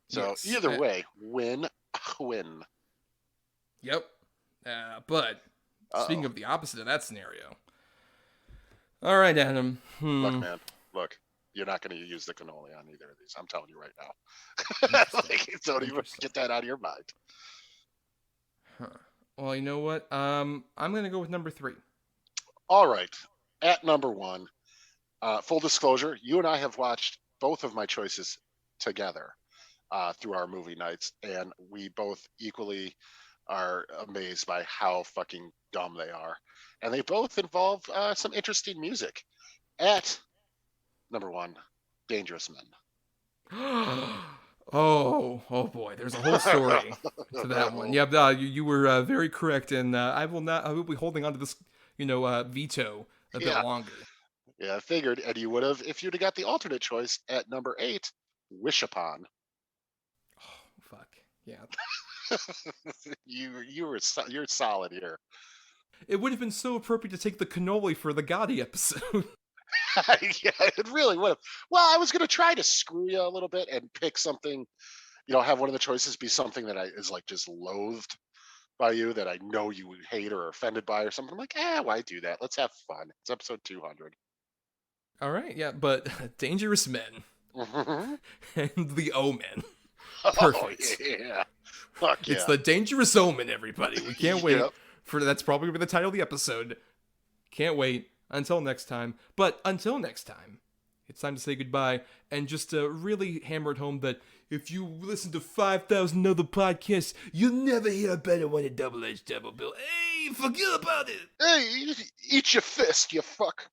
So Yes. either way, win. Yep. But speaking of the opposite of that scenario. All right, Adam. Look, man. Look, you're not going to use the cannoli on either of these. I'm telling you right now. Don't even get that out of your mind. Huh. Well, you know what? I'm going to go with number 3. All right. At number 1, full disclosure, you and I have watched both of my choices together through our movie nights, and we both equally are amazed by how fucking dumb they are. And they both involve some interesting music. At number 1, Dangerous Men. Oh boy, there's a whole story to that one. Yep, you were very correct, and I will be holding on to this, veto a bit longer. Yeah, I figured, and you would have if you'd have got the alternate choice at number 8, Wish Upon. Oh fuck, yeah. You're solid here. It would have been so appropriate to take the cannoli for the Gotti episode. Yeah, it really would have. Well, I was gonna try to screw you a little bit and pick something, have one of the choices be something that is like just loathed by you that I know you would hate or are offended by or something. I'm like, why do that? Let's have fun. It's episode 200. All right, yeah, but Dangerous Men and The Omen. Perfect. Oh yeah, fuck yeah. It's the Dangerous Omen, everybody. We can't wait Yep. for that's probably gonna be the title of the episode. Can't wait until next time. But until next time, it's time to say goodbye and just really hammer it home that if you listen to 5,000 other podcasts, you'll never hear a better one at Double Edged Double Bill. Hey, forget about it. Hey, eat your fist, you fuck.